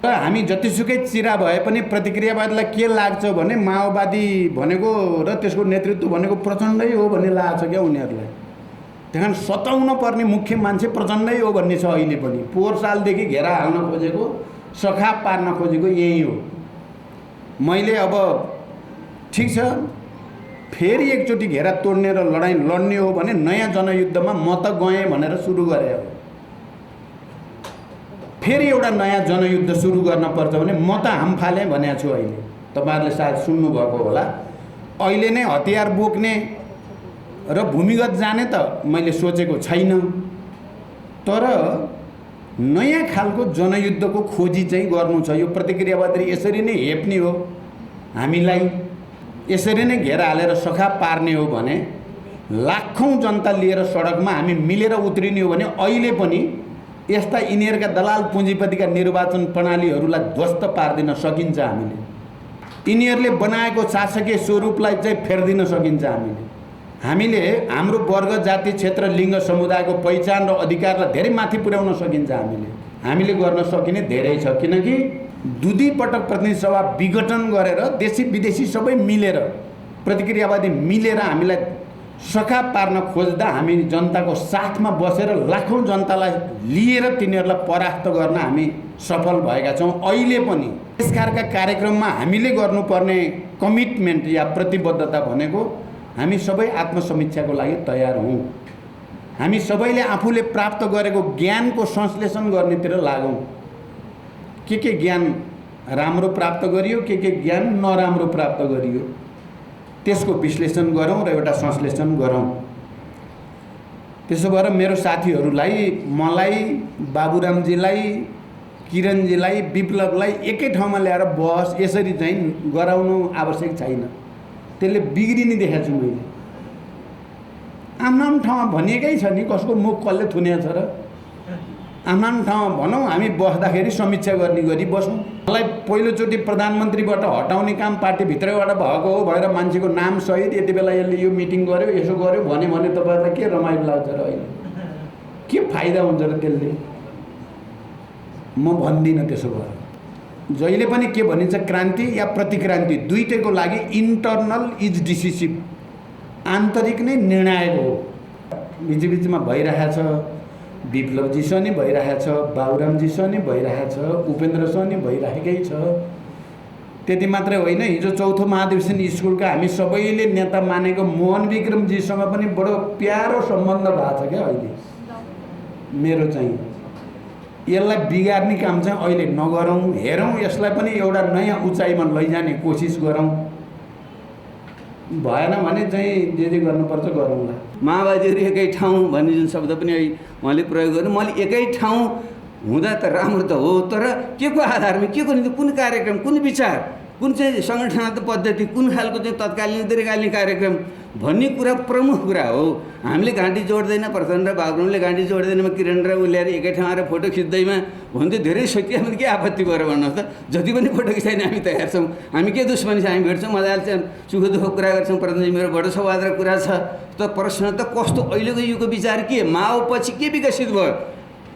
हामी जतिसुकै चिरा भए पनि प्रतिक्रियावादीलाई के लाग्छ भने माओवादी भनेको र त्यसको नेतृत्व भनेको प्रचण्डै हो भन्ने लाग्छ क्या उनीहरूलाई। त्यहाँ सताउन पर्ने मुख्य मान्छे प्रचण्डै हो भन्ने छ अहिले पनि। पोहोर सालदेखि घेरा हाल्न खोजेको, सखाप पार्न खोजेको यही हो। मैले अब ठिक छ, फेरि एकचोटि घेरा तोड्ने र लडाइँ लड्ने हो भने नयाँ जनयुद्धमा म त गएँ भनेर सुरु गरे हो। फेरि एउटा नयाँ जनयुद्ध सुरु गर्न पर्छ भने म त हाम फालेँ भनेको छु। अहिले तपाईँहरूले सायद सुन्नुभएको होला। अहिले नै हतियार बोक्ने र भूमिगत जाने त मैले सोचेको छैन, तर नयाँ खालको जनयुद्धको खोजी चाहिँ गर्नु छ। यो प्रतिक्रियावादी यसरी नै हेप्ने हो, हामीलाई यसरी नै घेरा हालेर सखा पार्ने हो भने, लाखौँ जनता लिएर सडकमा हामी मिलेर उत्रिने हो भने अहिले पनि यस्ता यिनीहरूका दलाल पुँजीपतिका निर्वाचन प्रणालीहरूलाई ध्वस्त पार्दिन सकिन्छ। हामीले यिनीहरूले बनाएको शासकीय स्वरूपलाई चाहिँ फेर्दिन सकिन्छ। हामीले हाम्रो वर्ग, जाति, क्षेत्र, लिङ्ग, समुदायको पहिचान र अधिकारलाई धेरै माथि पुर्याउन सकिन्छ। हामीले गर्न सकिने धेरै छ, किनकि दुई पटक प्रतिनिधि सभा विघटन गरेर देशी विदेशी सबै मिलेर, प्रतिक्रियावादी मिलेर हामीलाई सखा पार्न खोज्दा हामी जनताको साथमा बसेर लाखौँ जनतालाई लिएर तिनीहरूलाई परास्त गर्न हामी सफल भएका छौँ। अहिले पनि यसकारका कार्यक्रममा हामीले गर्नुपर्ने कमिटमेन्ट या प्रतिबद्धता भनेको हामी सबै आत्मसमीक्षाको लागि तयार हौँ। हामी सबैले आफूले प्राप्त गरेको ज्ञानको संश्लेषण गर्नेतिर लागौँ। के ज्ञान राम्रो प्राप्त गरियो, के ज्ञान नराम्रो प्राप्त गरियो, त्यसको विश्लेषण गरौँ र एउटा संश्लेषण गरौँ। त्यसो भएर मेरो साथीहरूलाई, मलाई, बाबुरामजीलाई, किरणजीलाई, विप्लवलाई एकै ठाउँमा ल्याएर बहस यसरी चाहिँ गराउनु आवश्यक छैन। त्यसले बिग्रिने देखाएको छु मैले। आफ्नो ठाउँमा भनिएकै छ नि, कसको मुख कसले थुनेको छ र। आफ्नो ठाउँमा भनौँ, हामी बस्दाखेरि समीक्षा गर्ने गरी बसौँ। मलाई पहिलोचोटि प्रधानमन्त्रीबाट हटाउने काम पार्टीभित्रैबाट भएको हो भएर मान्छेको नाम सहित यति बेला यसले यो मिटिङ गर्यो, यसो गर्यो भने तपाईँहरूलाई के रमाइलो लाग्छ र अहिले के फाइदा हुन्छ र त्यसले? म भन्दिनँ। त्यसो भएर जहिले पनि के भनिन्छ, क्रान्ति या प्रतिक्रान्ति दुईटैको लागि इन्टर्नल इज डिसिसिभ, आन्तरिक नै निर्णायक हो। बिचबिचमा भइरहेछ, विप्लवजीसँग नि भइरहेछ, बाबुरामजीसँग नि भइरहेछ, उपेन्द्रसँग नि भइरहेकै छ। त्यति मात्रै होइन, हिजो चौथो महाधिवेशन स्कुलका हामी सबैले नेता मानेको मोहन विक्रमजीसँग पनि बडो प्यारो सम्बन्ध भएको छ क्या अहिले मेरो चाहिँ। यसलाई बिगार्ने काम चाहिँ अहिले नगरौँ, हेरौँ, यसलाई पनि एउटा नयाँ उचाइमा लैजाने कोसिस गरौँ। भएन भने चाहिँ जे गर्नुपर्छ गरौँला। माओवादीहरू एकै ठाउँ भन्ने जुन शब्द पनि उहाँले प्रयोग गर्नु, मैले एकै ठाउँ हुँदा त राम्रो त हो, तर के को आधारमा, के को निम्ति, कुन कार्यक्रम, कुन विचार, कुन चाहिँ सङ्गठनात्मक पद्धति, कुन खालको चाहिँ तत्कालीन दीर्घकालीन कार्यक्रम भन्ने कुरा प्रमुख कुरा हो। हामीले घाँटी जोड्दैन, प्रचण्ड र बाबुरामले घाँटी जोड्दैन, किरण र उसले एकै ठाउँ आएर फोटो खिच्दैमा भन्दै धेरै सत्य हामीले के आपत्ति गरेर भन्नुहोस् त। जति पनि फोटो खिचाइने हामी तयार छौँ। हामी के दुश्मनी छ, हामी भेट्छौँ, मजाले सुख दुःख कुरा गर्छौँ। प्रचण्डजी मेरो बडो सौहार्द कुरा छ। त प्रश्न त कस्तो अहिलेको युगको विचार के, माओ पछि के विकसित भयो?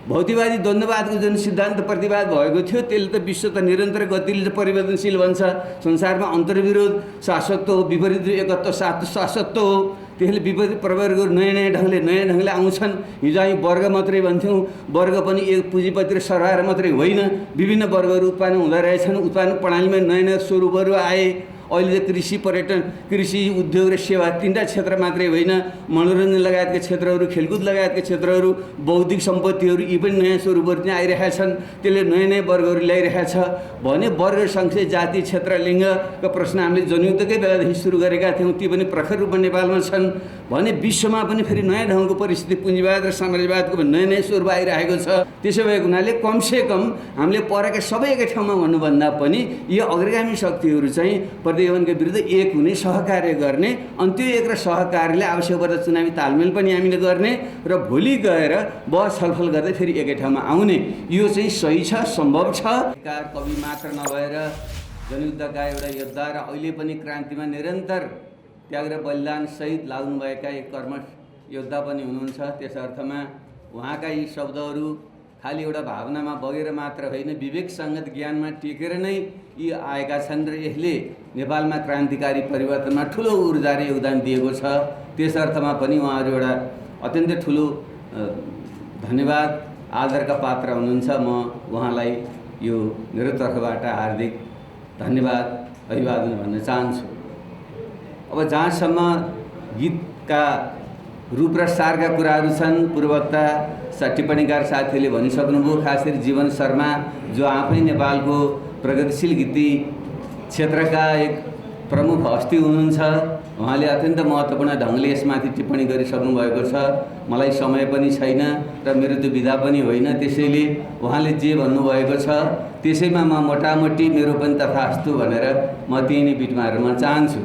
भौतिकवादी द्वन्द्ववादको जुन सिद्धान्त प्रतिवाद भएको थियो, त्यसले त विश्व त निरन्तर गतिले परिवर्तनशील बन्छ। संसारमा अन्तर्विरोध शाश्वत हो, विपरीत एकत्व शाश्वत हो। त्यसले विपरीत प्रवर्गहरू नयाँ ढङ्गले आउँछन्। हिजो हामी वर्ग मात्रै भन्थ्यौँ, वर्ग पनि एक पुँजीपति र सरकार मात्रै होइन, विभिन्न वर्गहरू उत्पन्न हुँदो रहेछन्। उत्पादन प्रणालीमा नयाँ स्वरूपहरू आए। अहिले त कृषि, पर्यटन, कृषि, उद्योग र सेवा तीनटा क्षेत्र मात्रै होइन, मनोरञ्जन लगायतका क्षेत्रहरू, खेलकुद लगायतका क्षेत्रहरू, बौद्धिक सम्पत्तिहरू, यी पनि नयाँ स्वरूपहरू चाहिँ आइरहेका छन्। त्यसले नयाँ वर्गहरू ल्याइरहेको छ भने वर्ग, सङ्ख्या, जाति, क्षेत्र, लिङ्गका प्रश्न हामीले जनयुद्धकै बेलादेखि सुरु गरेका थियौँ, ती पनि प्रखर रूपमा नेपालमा छन् भने विश्वमा पनि फेरि नयाँ ढङ्गको परिस्थिति, पुँजीवाद र साम्राज्यवादको नयाँ स्वरूप आइरहेको छ। त्यसो भएको हुनाले कमसेकम हामीले परेका सबै एकै ठाउँमा भन्नुभन्दा पनि यो अग्रगामी शक्तिहरू चाहिँ प्रतिगमनका विरुद्ध एक हुने, सहकार्य गर्ने, अनि त्यो एक र सहकार्यले आवश्यक पर्दा चुनावी तालमेल पनि हामीले गर्ने र भोलि गएर बहस छलफल गर्दै फेरि एकै ठाउँमा आउने, यो चाहिँ सही छ, सम्भव छ। कवि मात्र नभएर जनयुद्धका एउटा योद्धा र अहिले पनि क्रान्तिमा निरन्तर त्याग र बलिदान सहित लाग्नुभएका एक कर्मठ योद्धा पनि हुनुहुन्छ। त्यस अर्थमा उहाँका यी शब्दहरू खालि एउटा भावनामा बगेर मात्र होइन, विवेक सङ्गत ज्ञानमा टेकेर नै यी आएका छन् र यसले नेपालमा क्रान्तिकारी परिवर्तनमा ठुलो ऊर्जा र योगदान दिएको छ। त्यस अर्थमा पनि उहाँहरू एउटा अत्यन्तै ठुलो धन्यवाद आदरका पात्र हुनुहुन्छ। म उहाँलाई यो मेरो तर्फबाट हार्दिक धन्यवाद अभिवादन भन्न चाहन्छु। अब जहाँसम्म गीतका रूप र सारका कुराहरू छन्, पूर्ववक्ता टिप्पणीकार साथीहरूले भनिसक्नुभयो। खास गरी जीवन शर्मा जो आफै नेपालको प्रगतिशील गीति क्षेत्रका एक प्रमुख हस्ती हुनुहुन्छ, उहाँले अत्यन्त महत्त्वपूर्ण ढङ्गले यसमाथि टिप्पणी गरिसक्नु भएको छ। मलाई समय पनि छैन र मेरो त्यो विधा पनि होइन, त्यसैले उहाँले जे भन्नुभएको छ त्यसैमा म मोटामोटी मेरो पनि तथास्तु भनेर म त्यही नै बिट मार्न चाहन्छु।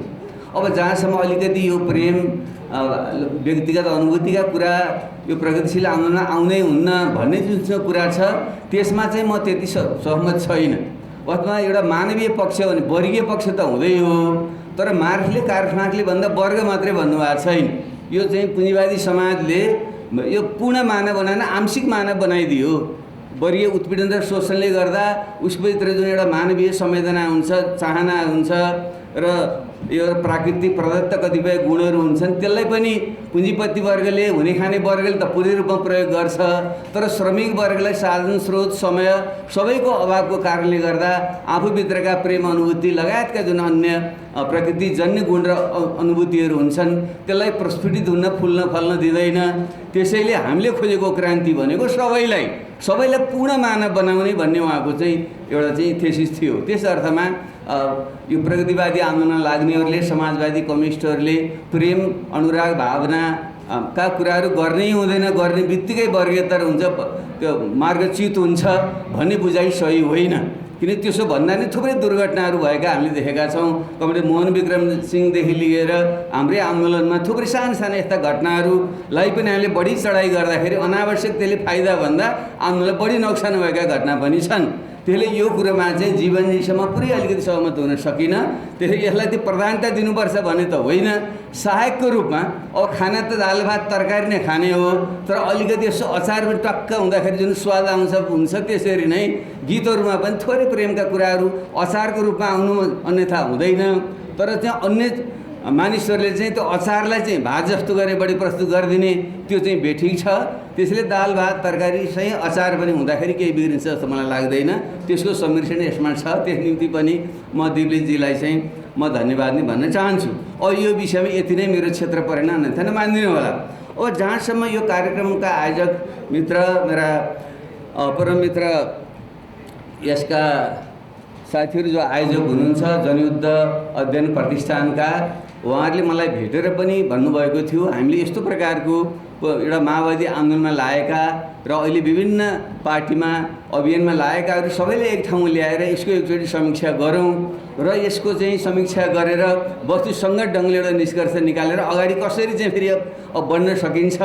अब जहाँसम्म अलिकति यो प्रेम व्यक्तिगत अनुभूतिका कुरा, यो प्रगतिशील आन्दोलनमा आउँदै हुन्न भन्ने जुन कुरा छ त्यसमा चाहिँ म त्यति सहमत छैन। अथवा एउटा मानवीय पक्ष भने वर्गीय पक्ष त हुँदै हो, तर मार्क्सले कार्ल मार्क्सले भन्दा वर्ग मात्रै भन्नुभएको छैन। यो चाहिँ पुँजीवादी समाजले यो पूर्ण मानव बनाएन, आंशिक मानव बनाइदियो। वर्गीय उत्पीडन र शोषणले गर्दा उसभित्र जुन एउटा मानवीय संवेदना हुन्छ, चाहना हुन्छ र यो प्राकृतिक प्रदत्त कतिपय गुणहरू हुन्छन्, त्यसलाई पनि पुँजीपति वर्गले, हुने खाने वर्गले त पूर्ण रूपमा प्रयोग गर्छ, तर श्रमिक वर्गलाई साधन स्रोत समय सबैको अभावको कारणले गर्दा आफूभित्रका प्रेम अनुभूति लगायतका जुन अन्य प्रकृतिजन्य गुण र अनुभूतिहरू हुन्छन् त्यसलाई प्रस्फुटित हुन फुल्न फल्न दिँदैन। त्यसैले हामीले खोजेको क्रान्ति भनेको सबैलाई पूर्ण मानव बनाउने भन्ने उहाँको चाहिँ एउटा चाहिँ थेसिस थियो। त्यस अर्थमा यो प्रगतिवादी आन्दोलन लाग्नेहरूले, समाजवादी कम्युनिस्टहरूले प्रेम अनुराग भावना का कुराहरू गर्नै हुँदैन, गर्ने बित्तिकै वर्गीयतर हुन्छ, त्यो मार्गच्युत हुन्छ भन्ने बुझाइ सही होइन। किन त्यसो भन्दा नि थुप्रै दुर्घटनाहरू भएका हामीले देखेका छौँ। कमरेड मोहन विक्रम सिंहदेखि लिएर हाम्रै आन्दोलनमा थुप्रै साना यस्ता घटनाहरूलाई पनि हामीले बढी चढाइ गर्दाखेरि अनावश्यक त्यसले फाइदा भन्दा आन्दोलन बढी नोक्सान भएका घटना पनि छन्। त्यसले यो कुरोमा चाहिँ जीवनजीसम्म पुरै अलिकति सहमत हुन सकिनँ। त्यसैले यसलाई त्यो प्रधानता दिनुपर्छ भने त होइन, सहायकको रूपमा। अब खाना त दाल भात तरकारी नै खाने हो, तर अलिकति यसो अचार पनि टक्क हुँदाखेरि जुन स्वाद हुन्छ त्यसरी नै गीतहरूमा पनि थोरै प्रेमका कुराहरू अचारको रूपमा आउनु अन्यथा हुँदैन। तर चाहिँ अन्य मानिसहरूले चाहिँ त्यो अचारलाई चाहिँ भात जस्तो गरे बढी प्रस्तुत गरिदिने त्यो चाहिँ बेठिक छ। त्यसैले दाल भात तरकारी चाहिँ अचार पनि हुँदाखेरि केही बिग्रिन्छ जस्तो मलाई लाग्दैन। त्यसको संमिश्रण यसमा छ। त्यस निम्ति पनि म दिप्लेशजीलाई चाहिँ म धन्यवाद नै भन्न चाहन्छु। अब यो विषयमा यति नै मेरो क्षेत्र परेन, अन्यथा नमानिदिनु होला। अब जहाँसम्म यो कार्यक्रमका आयोजक मित्र, मेरा परम मित्र, यसका साथीहरू जो आयोजक हुनुहुन्छ जनयुद्ध अध्ययन प्रतिष्ठानका, उहाँहरूले मलाई भेटेर पनि भन्नुभएको थियो हामीले यस्तो प्रकारको एउटा माओवादी आन्दोलनमा लागेका र अहिले विभिन्न पार्टीमा अभियानमा लागेकाहरू सबैले एक ठाउँमा ल्याएर यसको एकचोटि समीक्षा गरौँ र यसको चाहिँ समीक्षा गरेर वस्तुसङ्गत ढङ्गले एउटा निष्कर्ष निकालेर अगाडि कसरी चाहिँ फेरि अब बढ्न सकिन्छ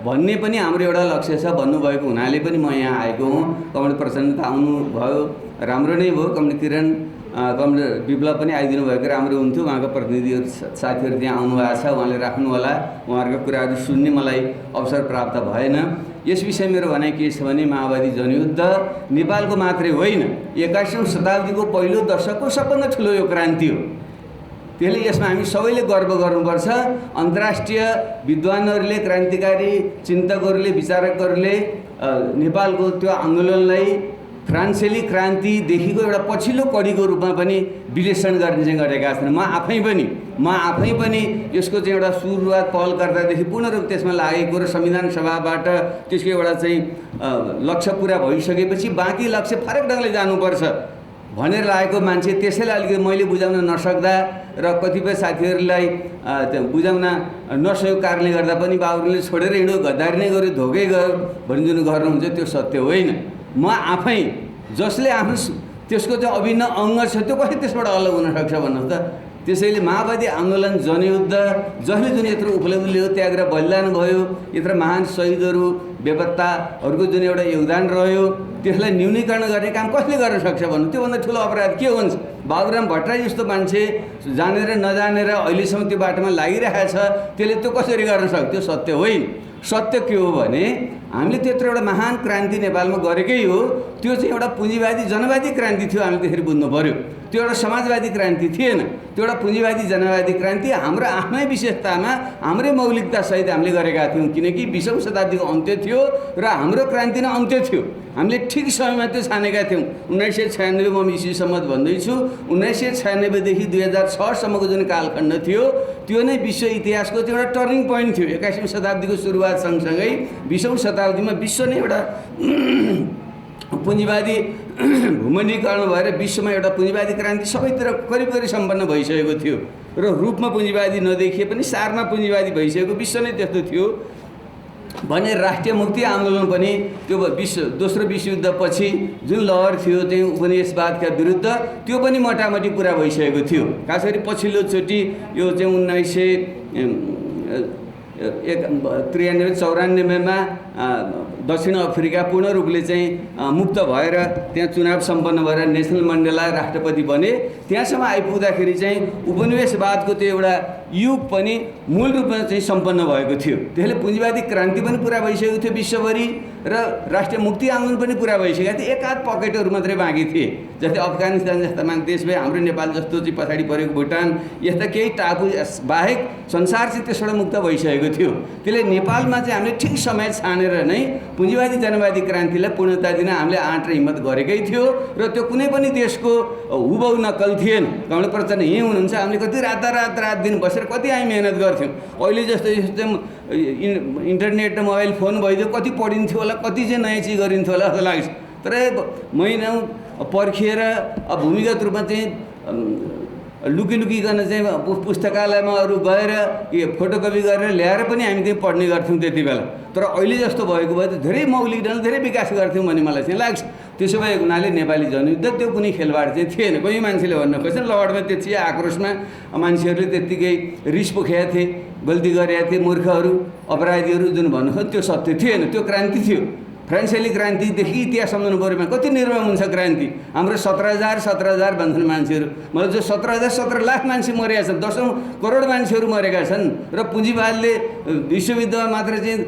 भन्ने पनि हाम्रो एउटा लक्ष्य छ भन्नुभएको हुनाले पनि म यहाँ आएको हुँ। कमरेड प्रचण्ड आउनुभयो, राम्रो नै भयो। कमरेड किरण, कमरेड विप्लव पनि आइदिनु भएको राम्रो हुन्थ्यो। उहाँको प्रतिनिधिहरू साथीहरू त्यहाँ आउनुभएको छ, उहाँले राख्नु होला। उहाँहरूको कुराहरू सुन्ने मलाई अवसर प्राप्त भएन। यस विषय मेरो भनाइ के छ भने माओवादी जनयुद्ध नेपालको मात्रै होइन, 21औं शताब्दीको पहिलो दशकको सबभन्दा ठुलो यो क्रान्ति हो। त्यसले यसमा हामी सबैले गर्व गर्नुपर्छ। अन्तर्राष्ट्रिय विद्वानहरूले, क्रान्तिकारी चिन्तकहरूले, विचारकहरूले नेपालको त्यो आन्दोलनलाई फ्रान्सेली क्रान्तिदेखिको एउटा पछिल्लो कडीको रूपमा पनि विश्लेषण गर्ने चाहिँ गरेका छन्। म आफै पनि यसको चाहिँ एउटा सुरुवात पहलकर्तादेखि पूर्ण रूप त्यसमा लागेको र संविधान सभाबाट त्यसको एउटा चाहिँ लक्ष्य पुरा भइसकेपछि बाँकी लक्ष्य फरक ढङ्गले जानुपर्छ भनेर लागेको मान्छे, त्यसैले अलिकति मैले बुझाउन नसक्दा र कतिपय साथीहरूलाई बुझाउन नसकेको कारणले गर्दा पनि बाबुले छोडेर हिँड्यो, गद्दारी नै गर्यो, धोकै गयो भन्ने जुन गर्नुहुन्छ त्यो सत्य होइन। म आफै जसले आफ्नो त्यसको चाहिँ अभिन्न अङ्ग छ त्यो कसरी त्यसबाट अलग हुनसक्छ भन्नुहोस् त। त्यसैले माओवादी आन्दोलन जनयुद्ध जसले जुन यत्रो उपलब्धि ल्यायो, त्याग र बलिदान भयो, यत्र महान शहीदहरू बेपत्ताहरूको जुन एउटा योगदान रह्यो, त्यसलाई न्यूनीकरण गर्ने काम कसले गर्न सक्छ भन्नु। त्योभन्दा ठुलो अपराध के हुन्छ? बाबुराम भट्टराई जस्तो मान्छे जानेर नजानेर अहिलेसम्म त्यो बाटोमा लागिरहेको छ, त्यसले त्यो कसरी गर्न सक्छ? त्यो सत्य होइन। सत्य के हो भने हामीले त्यत्रो एउटा महान क्रान्ति नेपालमा गरेकै हो, त्यो चाहिँ एउटा पुँजीवादी जनवादी क्रान्ति थियो। हामीले त्यसरी बुझ्नु पर्यो। त्यो एउटा समाजवादी क्रान्ति थिएन, त्यो एउटा पुँजीवादी जनवादी क्रान्ति हाम्रो आफ्नै विशेषतामा हाम्रै मौलिकतासहित हामीले गरेका थियौँ। किनकि 20औं शताब्दीको अन्त्य थियो र हाम्रो क्रान्ति नै अन्त्य थियो। हामीले ठिक समयमा त्यो छानेका थियौँ। 1996 म इस्वी सम्मत भन्दैछु, 1996 देखि 2006 सम्मको जुन कालखण्ड थियो त्यो नै विश्व इतिहासको त्यो एउटा टर्निङ पोइन्ट थियो। 21औं शताब्दीको सुरुवात सँगसँगै 20औं शताब्दीमा विश्व नै एउटा पुँजीवादी भूमण्डीकरण भएर विश्वमा एउटा पुँजीवादी क्रान्ति सबैतिर करिब सम्पन्न भइसकेको थियो र रूपमा पुँजीवादी नदेखिए पनि सारमा पुँजीवादी भइसकेको विश्व नै त्यस्तो थियो भने राष्ट्रिय मुक्ति आन्दोलन पनि त्यो दोस्रो विश्वयुद्धपछि जुन लहर थियो चाहिँ उपनिवेशवादका विरुद्ध त्यो पनि मोटामोटी पुरा भइसकेको थियो। खास गरी पछिल्लोचोटि यो चाहिँ 1993-94मा दक्षिण अफ्रिका पूर्ण रूपले चाहिँ मुक्त भएर त्यहाँ चुनाव सम्पन्न भएर नेल्सन मण्डेला राष्ट्रपति बने। त्यहाँसम्म आइपुग्दाखेरि चाहिँ उपनिवेशवादको त्यो एउटा युग पनि मूल रूपमा चाहिँ सम्पन्न भएको थियो। त्यसले पुँजीवादी क्रान्ति पनि पुरा भइसकेको थियो विश्वभरि र राष्ट्रिय मुक्ति आन्दोलन पनि पुरा भइसकेको थियो। एकाध पकेटहरू मात्रै बाँकी थिए, जस्तै अफगानिस्तान जस्ता देश भए, हाम्रो नेपाल जस्तो चाहिँ पछाडि परेको भुटान, यस्ता केही टापु बाहेक संसार चाहिँ त्यसबाट मुक्त भइसकेको थियो। त्यसले नेपालमा चाहिँ हामीले ठिक समय छानेर नै पुँजीवादी जनवादी क्रान्तिलाई पूर्णता दिन हामीले आँट र हिम्मत गरेकै थियो र त्यो कुनै पनि देशको हुबहु नक्कल थिएन। कमल प्रचण्ड यहीँ हुनुहुन्छ, हामीले कति रात दिन बसेर कति हामी मेहनत गर्थ्यौँ। अहिले जस्तो इन्टरनेट र मोबाइल फोन भइदियो, कति पढिन्थ्यो होला, कति चाहिँ नयाँ चिज गरिन्थ्यो होला जस्तो लाग्छ। तर महिनौ पर्खिएर भूमिगत रूपमा चाहिँ लुकिकन चाहिँ पुस्तकालयमा अरू गएर फोटोकपी गरेर ल्याएर पनि हामी त्यही पढ्ने गर्थ्यौँ त्यति बेला। तर अहिले जस्तो भएको भए त धेरै मौलिक ढङ्गले धेरै विकास गर्थ्यौँ भन्ने मलाई चाहिँ लाग्छ। त्यसो भएको हुनाले नेपाली जनयुद्ध त्यो कुनै खेलबाड चाहिँ थिएन। कोही मान्छेले भन्न खोज्छन् लडमा त्यति आक्रोशमा मान्छेहरूले त्यत्तिकै रिस पोखेका थिए, गल्ती गरेका थिए, मूर्खहरू अपराधीहरू जुन भन्नु त्यो सत्य थिएन, त्यो क्रान्ति थियो। फ्रान्सेली क्रान्तिदेखि इतिहास सम्झनु पऱ्यो। कति निर्मम हुन्छ क्रान्ति। हाम्रो 17,000 भन्छन् मान्छेहरू, मतलब जो 17 लाख मान्छे मरेका छन्, 10औं करोड मान्छेहरू मरेका छन् र पुँजीवादले विश्वयुद्धमा मात्र चाहिँ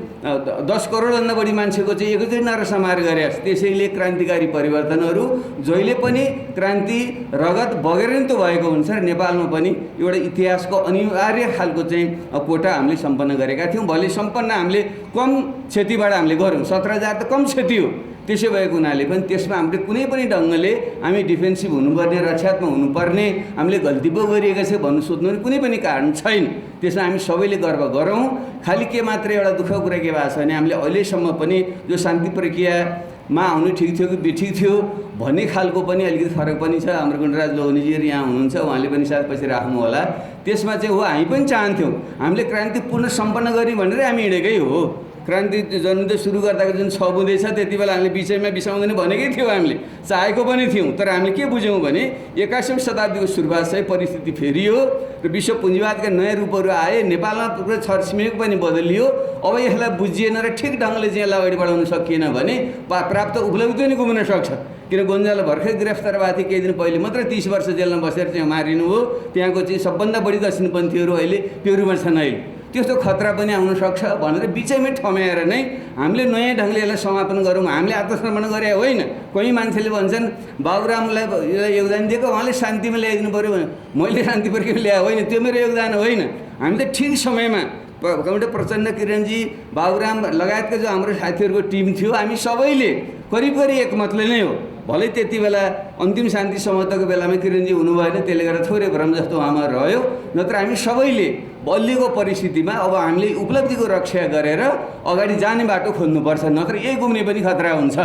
10 करोडभन्दा बढी मान्छेको चाहिँ एकैचोटि नरसंहार गरेका छ। त्यसैले क्रान्तिकारी परिवर्तनहरू जहिले पनि क्रान्ति रगत बगेर नै त भएको हुन्छ र नेपालमा पनि एउटा इतिहासको अनिवार्य खालको चाहिँ कोटा हामीले सम्पन्न गरेका थियौँ। भले सम्पन्न हामीले कम क्षतिबाट हामीले गऱ्यौँ, 17,000 त कम क्षति हो। त्यसो भएको हुनाले पनि त्यसमा हामीले कुनै पनि ढङ्गले हामी डिफेन्सिभ हुनुपर्ने, रक्षात्मक हुनुपर्ने, हामीले गल्ती पो गरिएको छ भन्नु सोध्नु कुनै पनि कारण छैन। त्यसमा हामी सबैले गर्व गरौँ। खालि के मात्र एउटा दुःखको कुरा के भएको छ भने हामीले अहिलेसम्म पनि जो शान्ति प्रक्रियामा आउनु ठिक थियो कि बेठिक थियो भन्ने खालको पनि अलिकति फरक पनि छ। हाम्रो गुणराज लोहनीजीहरू यहाँ हुनुहुन्छ, उहाँले पनि सायद पछि राख्नु होला। त्यसमा चाहिँ हो हामी पनि चाहन्थ्यौँ हामीले क्रान्ति पूर्ण सम्पन्न गर्ने भनेर हामी हिँडेकै हो। क्रान्ति जनयुद्ध सुरु गर्दाको जुन 6 बुँदै छ त्यति बेला हामीले विषयमा बिसाउँदैन भनेकै थियौँ, हामीले चाहेको पनि थियौँ। तर हामीले के बुझ्यौँ भने 21औं शताब्दीको सुरुवात चाहिँ परिस्थिति फेरियो र विश्व पुँजीवादका नयाँ रूपहरू आए, नेपालमा पुरै छरछिमेक पनि बदलियो। अब यसलाई बुझिएन र ठिक ढङ्गले चाहिँ यसलाई अगाडि बढाउन सकिएन भने प्राप्त उपलब्धि नै गुम्न सक्छ। किन गोन्जालो भर्खर गिरफ्तार भएको थियो, केही दिन पहिले मात्र 30 वर्ष जेलमा बसेर चाहिँ मारिनु हो। त्यहाँको चाहिँ सबभन्दा बढी दक्षिणपन्थीहरू अहिले पेरुमा छन्। अहिले त्यस्तो खतरा पनि आउन सक्छ भनेर बिचैमै ठम्याएर नै हामीले नयाँ ढङ्गले यसलाई समापन गरौँ। हामीले आत्मसमर्पण गरे होइन। कोही मान्छेले भन्छन् बाबुरामलाई योगदान दिएको, उहाँले शान्तिमा ल्याइदिनु पऱ्यो भने मैले शान्ति प्रक्रिया ल्याए होइन, त्यो मेरो योगदान होइन। हामी त ठिक समयमा कमरेड प्रचण्ड, किरणजी, बाबुराम लगायतका जो हाम्रो साथीहरूको टिम थियो, हामी सबैले करिब एकमतले नै हो। भलै त्यति बेला अन्तिम शान्ति समझौताको बेलामा किरणजी हुनु भएन, त्यसले गर्दा थोरै भ्रम जस्तो उहाँमा रह्यो। नत्र हामी सबैले बलिएको परिस्थितिमा अब हामीले उपलब्धिको रक्षा गरेर अगाडि जाने बाटो खोज्नुपर्छ, नत्र यही गुम्ने पनि खतरा हुन्छ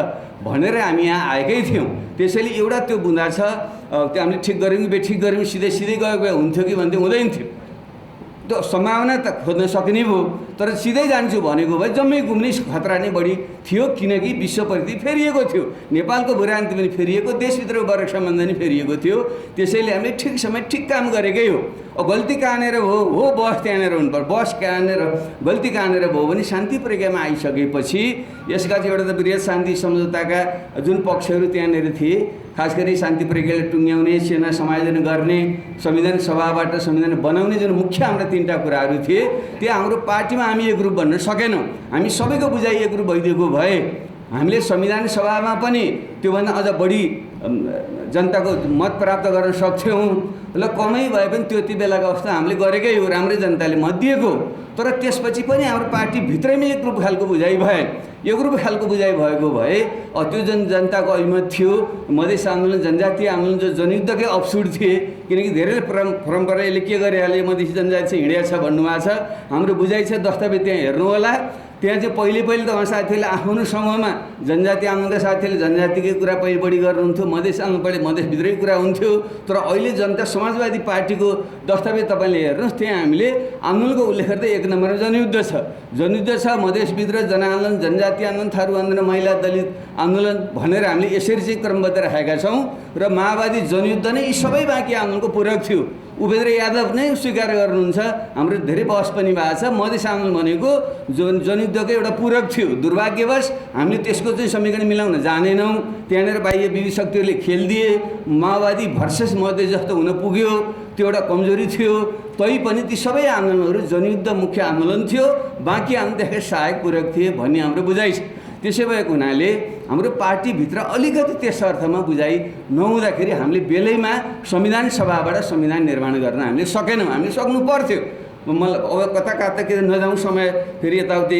भनेर हामी यहाँ आएकै थियौँ। त्यसैले एउटा त्यो बुँदा छ, त्यो हामीले ठिक गऱ्यौँ कि बेठिक गऱ्यौँ, सिधै गएको हुन्थ्यो कि भन्थ्यो, हुँदैन थियो। त्यो सम्भावना त खोज्न सक्ने भयो, तर सिधै जान्छु भनेको भए जम्मै घुम्ने खतरा नै बढी थियो। किनकि विश्व परिस्थिति फेरिएको थियो, नेपालको भूरान्ति पनि फेरिएको, देशभित्रको वर्ग सम्बन्ध पनि फेरिएको थियो। त्यसैले हामीले ठिक समय ठिक काम गरेकै हो। गल्ती कहाँनिर हो बस त्यहाँनिर हुनुपर्छ, बस कहाँनिर गल्ती कहाँनिर भयो भने शान्ति प्रक्रियामा आइसकेपछि यसका चाहिँ एउटा त वृहत शान्ति सम्झौताका जुन पक्षहरू त्यहाँनिर थिए, खास गरी शान्ति प्रक्रियालाई टुङ्ग्याउने, सेना समायोजन गर्ने, संविधान सभाबाट संविधान बनाउने जुन मुख्य हाम्रा 3टा कुराहरू थिए, त्यो हाम्रो पार्टीमा हामी एकरूप बन्न सकेनौँ। हामी सबैको बुझाइ एकरूप भइदिएको भए हामीले संविधान सभामा पनि त्योभन्दा अझ बढी जनताको मत प्राप्त गर्न सक्थ्यौँ। ल कमै भए पनि त्यति बेलाको अवस्था हामीले गरेकै हो, राम्रै जनताले मत दिएको। तर त्यसपछि पनि हाम्रो पार्टीभित्रैमा एकरूप खालको बुझाइ भए, एकरूप खालको बुझाइ भएको भए त्यो जनताको अभिमत थियो। मधेस आन्दोलन, जनजातीय आन्दोलन जो जनयुद्धकै अफसुट थिए, किनकि धेरै परम्पराले के गरिहाल्यो, मधेसी जनजाति चाहिँ हिँडेको छ भन्नुभएको छ। हाम्रो बुझाइ छ, दस्तावेज त्यहाँ हेर्नु होला। त्यहाँ चाहिँ पहिले त उहाँ साथीहरूले आफ्नो समूहमा जनजाति आन्दोलनका साथीहरूले जनजातिकै कुरा पहिले बढी गर्नुहुन्थ्यो, मधेस आन्दोलन पहिले मधेसभित्रै कुरा हुन्थ्यो। तर अहिले जनता समाजवादी पार्टीको दस्तावेज तपाईँले हेर्नुहोस्, त्यहाँ हामीले आन्दोलनको उल्लेख गर्दै 1 नम्बरमा जनयुद्ध छ। जनयुद्ध छ, मधेसभित्र जनआन्दोलन, जनजाति आन्दोलन, थारू आन्दोलन, महिला दलित आन्दोलन भनेर हामीले यसरी चाहिँ क्रमबद्ध राखेका छौँ। र माओवादी जनयुद्ध नै यी सबै बाँकी आन्दोलनको पूरक थियो। उपेन्द्र यादव नै स्वीकार गर्नुहुन्छ, हाम्रो धेरै बहस पनि भएको छ। मधेस आन्दोलन भनेको जनयुद्धको एउटा पूरक थियो। दुर्भाग्यवश हामीले त्यसको चाहिँ समीकरण मिलाउन जानेनौँ। त्यहाँनिर बाह्य विविध शक्तिहरूले खेलिदिए, माओवादी भर्सेस मधेस जस्तो हुन पुग्यो, त्यो एउटा कमजोरी थियो। तैपनि ती सबै आन्दोलनहरू जनयुद्ध मुख्य आन्दोलन थियो, बाँकी आन्दोलनदेखि सहायक पूरक थिए भन्ने हाम्रो बुझाइ छ। त्यसै भएको हुनाले हाम्रो पार्टीभित्र अलिकति त्यस अर्थमा बुझाइ नहुँदाखेरि हामीले बेलैमा संविधान सभाबाट संविधान निर्माण गर्न हामीले सकेनौँ। हामीले सक्नु पर्थ्यो। मलाई अब कता कता के नजाउँ, समय फेरि यताउति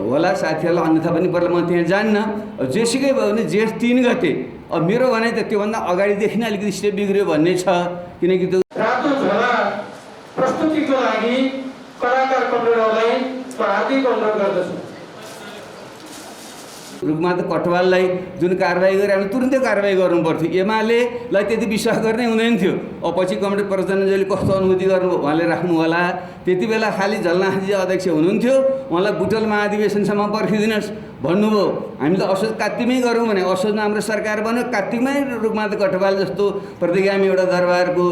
होला साथीहरूलाई, अन्यथा पनि बरु म त्यहाँ जान्न। जेसुकै भयो भने जेठ 3 गते अब मेरो भनाइ त त्योभन्दा अगाडिदेखि नै अलिकति स्टेप बिग्रियो भन्ने छ। किनकि त्यो रातो झोला प्रस्तुतिको लागि कलाकार कमरेडलाई हार्दिक अनुरोध गर्दछु। रुखमाधव कटवाललाई जुन कारबाही गरे हामीले तुरुन्तै कारबाही गर्नुपर्थ्यो। एमालेलाई त्यति विश्वास गर्नै हुँदैन थियो। अब पछि कमरेड प्रचण्डजीले कस्तो अनुभूति गर्नु उहाँले राख्नु होला। त्यति बेला खालि झलनाथजी अध्यक्ष हुनुहुन्थ्यो, उहाँलाई बुटल महाधिवेशनसम्म पर्खिदिनुहोस् भन्नुभयो। हामी त असोज कात्तिकमै गरौँ भने असोजमा हाम्रो सरकार बन्यो, कात्तिकमै रुखमाधव कटवाल जस्तो प्रतिगामी एउटा दरबारको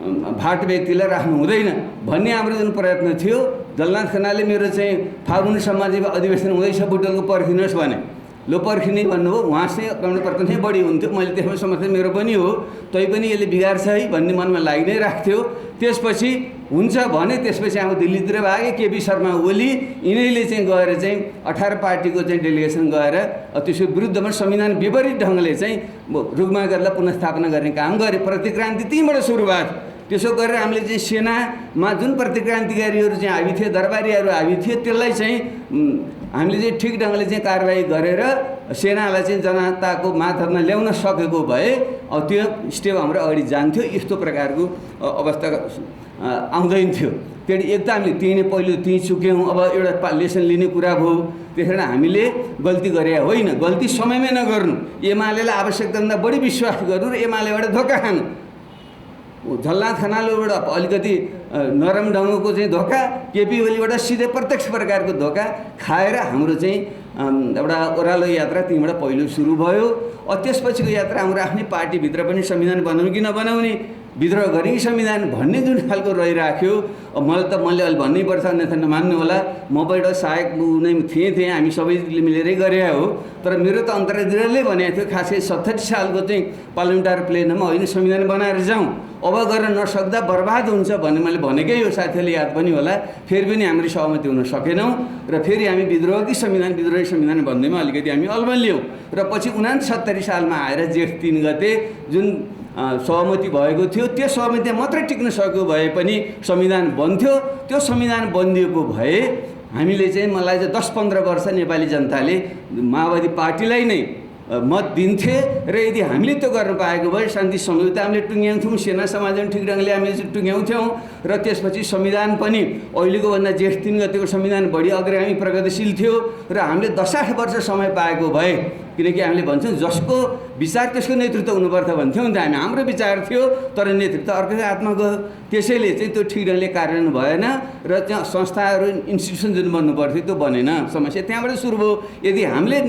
भाट व्यक्तिलाई राख्नु हुँदैन भन्ने हाम्रो जुन प्रयत्न थियो। जलनाथ खनालले मेरो चाहिँ फागुनसम्म चाहिँ अधिवेशन हुँदैछ, बुटलको पर्खिनुहोस् भने, लो पर्खिने भन्नुभयो। उहाँ चाहिँ कमरेड प्रचण्ड बढी हुन्थ्यो, मैले त्यसमा समर्थन मेरो पनि हो, तैपनि यसले बिगार्छ है भन्ने मनमा लागि नै राख्थ्यो। त्यसपछि हुन्छ भने त्यसपछि हामी दिल्लीतिर भागे, केपी शर्मा ओली यिनैले चाहिँ गएर चाहिँ 18 पार्टीको चाहिँ डेलिगेसन गएर त्यसको विरुद्धमा संविधान विपरीत ढङ्गले चाहिँ रुखमागरलाई पुनर्स्थापना गर्ने काम गरे। प्रतिक्रान्ति त्यहीँबाट सुरु भएको। त्यसो गरेर हामीले चाहिँ सेनामा जुन प्रतिक्रान्तिकारीहरू चाहिँ हाबी थिए, दरबारीहरू हाबी थिए, त्यसलाई चाहिँ हामीले चाहिँ ठिक ढङ्गले चाहिँ कारबाही गरेर सेनालाई चाहिँ जनताको माथमा ल्याउन सकेको भए अब त्यो स्टेप हाम्रो अगाडि जान्थ्यो। यस्तो प्रकारको अवस्था आउँदैन थियो। त्यहाँदेखि एक त हामीले त्यही नै पहिलो त्यहीँ चुक्यौँ। अब एउटा लेसन लिने कुरा भयो। त्यस कारण हामीले गल्ती गरे होइन, गल्ती समयमै नगर्नु, एमालेलाई आवश्यकताभन्दा बढी विश्वास गर्नु र एमालेबाट धोका खानु। झलनाथ खनालबाट अलिकति नरम ढङ्गको चाहिँ धोका, केपी ओलीबाट सिधै प्रत्यक्ष प्रकारको धोका खाएर हाम्रो चाहिँ एउटा ओह्रालो यात्रा त्यहीँबाट पहिलो सुरु भयो। त्यसपछिको यात्रा हाम्रो आफ्नै पार्टीभित्र पनि संविधान बनाउने कि नबनाउने, विद्रोह गर्ने कि संविधान भन्ने जुन खालको रहिराख्यो। मैले अहिले भन्नैपर्छ, अन्यथा नमान्नु होला। म पनि एउटा सहायक नै थिएँ, हामी सबैले मिलेरै गरे हो। तर मेरो त अन्तर्राष्ट्रियले भनेको थियो, खासै 67 सालको चाहिँ पार्लियामेन्टारी प्लेनमा होइन संविधान बनाएर जाउँ, अब गर्न नसक्दा बर्बाद हुन्छ भन्ने मैले भनेकै हो। साथीहरूले याद पनि होला। फेरि पनि हाम्रो सहमति हुन सकेनौँ र फेरि हामी विद्रोही संविधान भन्दैमा अलिकति हामी अल्मलियौँ। र पछि 69 सालमा आएर जेठ 3 गते जुन सहमति भएको थियो, त्यो सहमति मात्रै टिक्न सक्यो भए पनि संविधान बन्थ्यो। त्यो संविधान बनिदिएको भए हामीले चाहिँ मलाई चाहिँ 10-15 वर्ष नेपाली जनताले माओवादी पार्टीलाई नै मत दिन्थे। र यदि हामीले त्यो गर्न पाएको भए शान्ति सम्झौता हामीले टुङ्ग्याउँथ्यौँ, सेना समाजन ठिक ढङ्गले हामीले टुङ्ग्याउँथ्यौँ र त्यसपछि संविधान पनि अहिलेको भन्दा जेठ 3 गतेको संविधान बढी अग्रगामी प्रगतिशील थियो। र हामीले 10-8 वर्ष समय पाएको भए, किनकि हामीले भन्छौँ जसको विचार त्यसको नेतृत्व हुनुपर्छ भन्थ्यौँ नि त हामी। हाम्रो विचार थियो तर नेतृत्व अर्कै हातमा गयो। त्यसैले चाहिँ त्यो ठिक ढङ्गले कार्यान्वयन भएन र त्यहाँ संस्थाहरू इन्स्टिट्युसन जुन बन्नुपर्थ्यो त्यो बनेन। समस्या त्यहाँबाट सुरु भयो। यदि हामीले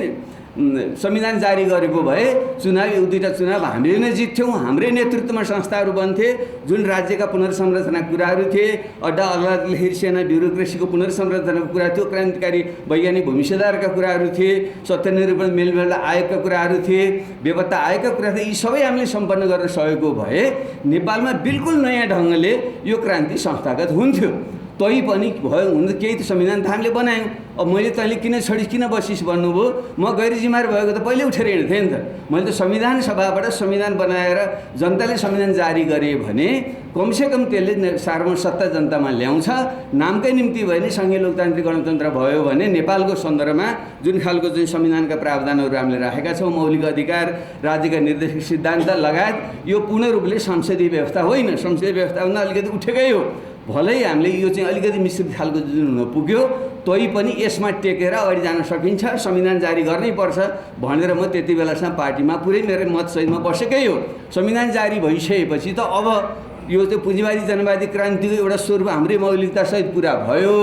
संविधान जारी गरेको भए चुनाव एक दुईवटा चुनाव हामीले नै जित्थ्यौँ, हाम्रै नेतृत्वमा संस्थाहरू बन्थे, जुन राज्यका पुनर्संरचनाका कुराहरू थिए, अड्डा अदालत लहेरी सेना ब्युरोक्रेसीको पुनर्संरचनाको कुरा थियो, क्रान्तिकारी वैज्ञानिक भूमि सुधारका कुराहरू थिए, सत्यनिरूपण मेलमिलाप आयोगका कुराहरू थिए, बेपत्ता आयोगका कुरा थिए। यी सबै हामीले सम्पन्न गर्न सकेको भए नेपालमा बिल्कुल नयाँ ढङ्गले यो क्रान्ति संस्थागत हुन्थ्यो। तै पनि भयो हुन केही त संविधान त हामीले बनायौँ। अब मैले तैँले किन छोडिस् किन बसिस् भन्नुभयो, म गैर जिम्मेवार भएको त पहिले उठेर हिँड्थेँ नि त। मैले त संविधान सभाबाट संविधान बनाएर जनताले संविधान जारी गरे भने कमसेकम त्यसले सार्वभौम सत्ता जनतामा ल्याउँछ। नामकै निम्ति भयो भने सङ्घीय लोकतान्त्रिक गणतन्त्र भयो भने नेपालको सन्दर्भमा जुन खालको चाहिँ संविधानका प्रावधानहरू हामीले राखेका छौँ, मौलिक अधिकार, राज्यका निर्देशक सिद्धान्त लगायत, यो पूर्ण रूपले संसदीय व्यवस्था होइन। संसदीय व्यवस्थाभन्दा अलिकति उठेकै हो। भलै हामीले यो चाहिँ अलिकति मिश्रित खालको जुन हुन पुग्यो, तै पनि यसमा टेकेर अगाडि जान सकिन्छ, संविधान जारी गर्नै पर्छ भनेर म त्यति बेलासम्म पार्टीमा पुरै मेरो मतसहितमा बसेकै हो। संविधान जारी भइसकेपछि त अब यो चाहिँ पुँजीवादी जनवादी क्रान्तिको एउटा स्वरूप हाम्रै मौलिकतासहित पुरा भयो।